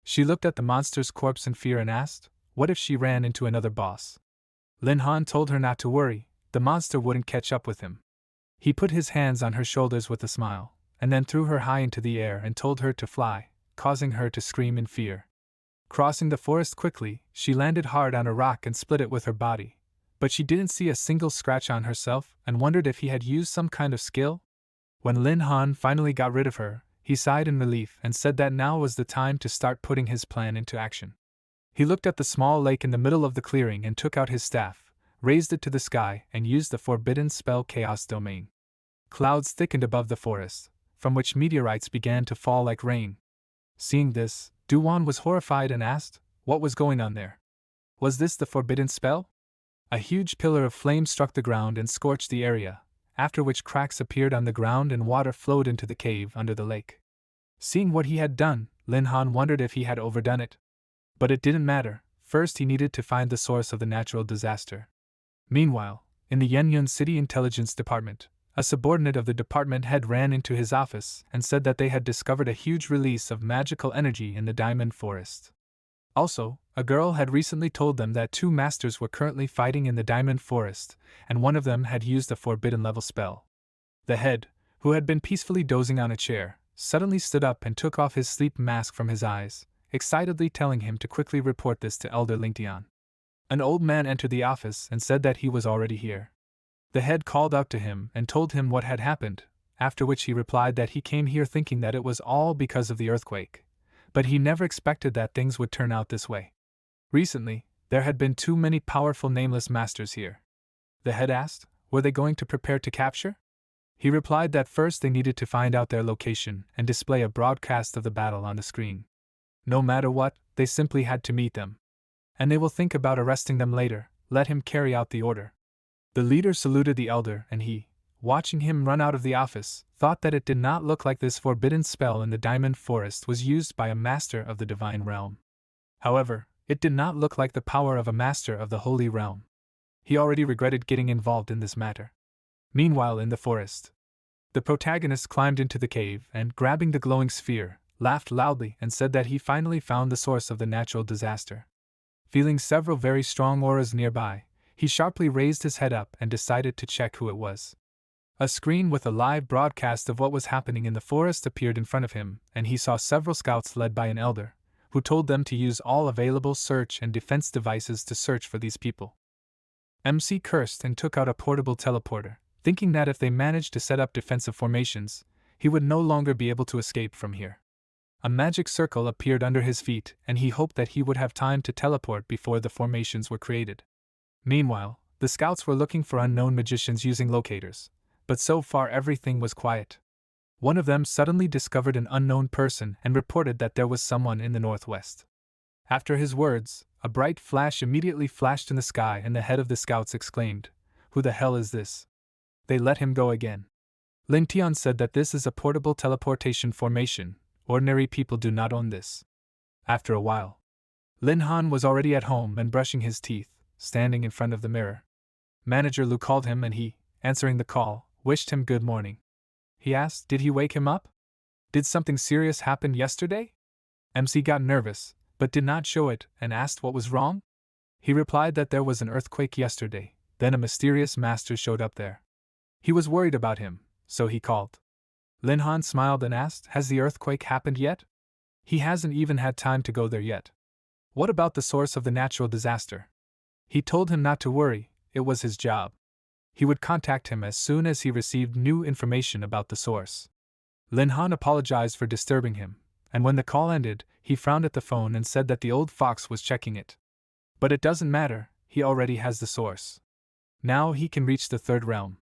She looked at the monster's corpse in fear and asked, what if she ran into another boss? Lin Han told her not to worry, the monster wouldn't catch up with him. He put his hands on her shoulders with a smile, and then threw her high into the air and told her to fly, causing her to scream in fear. Crossing the forest quickly, she landed hard on a rock and split it with her body, but she didn't see a single scratch on herself and wondered if he had used some kind of skill. When Lin Han finally got rid of her, he sighed in relief and said that now was the time to start putting his plan into action. He looked at the small lake in the middle of the clearing and took out his staff, raised it to the sky, and used the forbidden spell Chaos Domain. Clouds thickened above the forest, from which meteorites began to fall like rain. Seeing this, Du-Wan was horrified and asked, what was going on there? Was this the forbidden spell? A huge pillar of flame struck the ground and scorched the area, after which cracks appeared on the ground and water flowed into the cave under the lake. Seeing what he had done, Lin Han wondered if he had overdone it. But it didn't matter, first he needed to find the source of the natural disaster. Meanwhile, in the Yenyun City Intelligence Department, a subordinate of the department head ran into his office and said that they had discovered a huge release of magical energy in the Diamond Forest. Also, a girl had recently told them that 2 masters were currently fighting in the Diamond Forest, and one of them had used a forbidden level spell. The head, who had been peacefully dozing on a chair, suddenly stood up and took off his sleep mask from his eyes, excitedly telling him to quickly report this to Elder Lingtian. An old man entered the office and said that he was already here. The head called out to him and told him what had happened, after which he replied that he came here thinking that it was all because of the earthquake, but he never expected that things would turn out this way. Recently, there had been too many powerful nameless masters here. The head asked, were they going to prepare to capture? He replied that first they needed to find out their location and display a broadcast of the battle on the screen. No matter what, they simply had to meet them. And they will think about arresting them later, let him carry out the order. The leader saluted the elder and he, watching him run out of the office, thought that it did not look like this forbidden spell in the Diamond Forest was used by a master of the Divine Realm. However, it did not look like the power of a master of the Holy Realm. He already regretted getting involved in this matter. Meanwhile in the forest, the protagonist climbed into the cave and, grabbing the glowing sphere, laughed loudly and said that he finally found the source of the natural disaster. Feeling several very strong auras nearby, he sharply raised his head up and decided to check who it was. A screen with a live broadcast of what was happening in the forest appeared in front of him, and he saw several scouts led by an elder, who told them to use all available search and defense devices to search for these people. MC cursed and took out a portable teleporter, thinking that if they managed to set up defensive formations, he would no longer be able to escape from here. A magic circle appeared under his feet, and he hoped that he would have time to teleport before the formations were created. Meanwhile, the scouts were looking for unknown magicians using locators, but so far everything was quiet. One of them suddenly discovered an unknown person and reported that there was someone in the northwest. After his words, a bright flash immediately flashed in the sky and the head of the scouts exclaimed, "Who the hell is this?" They let him go again. Lin Tian said that this is a portable teleportation formation. Ordinary people do not own this. After a while, Lin Han was already at home and brushing his teeth, standing in front of the mirror. Manager Lu called him and he, answering the call, wished him good morning. He asked, did he wake him up? Did something serious happen yesterday? MC got nervous, but did not show it, and asked what was wrong. He replied that there was an earthquake yesterday, then a mysterious master showed up there. He was worried about him, so he called. Lin Han smiled and asked, has the earthquake happened yet? He hasn't even had time to go there yet. What about the source of the natural disaster? He told him not to worry, it was his job. He would contact him as soon as he received new information about the source. Lin Han apologized for disturbing him, and when the call ended, he frowned at the phone and said that the old fox was checking it. But it doesn't matter, he already has the source. Now he can reach the third realm.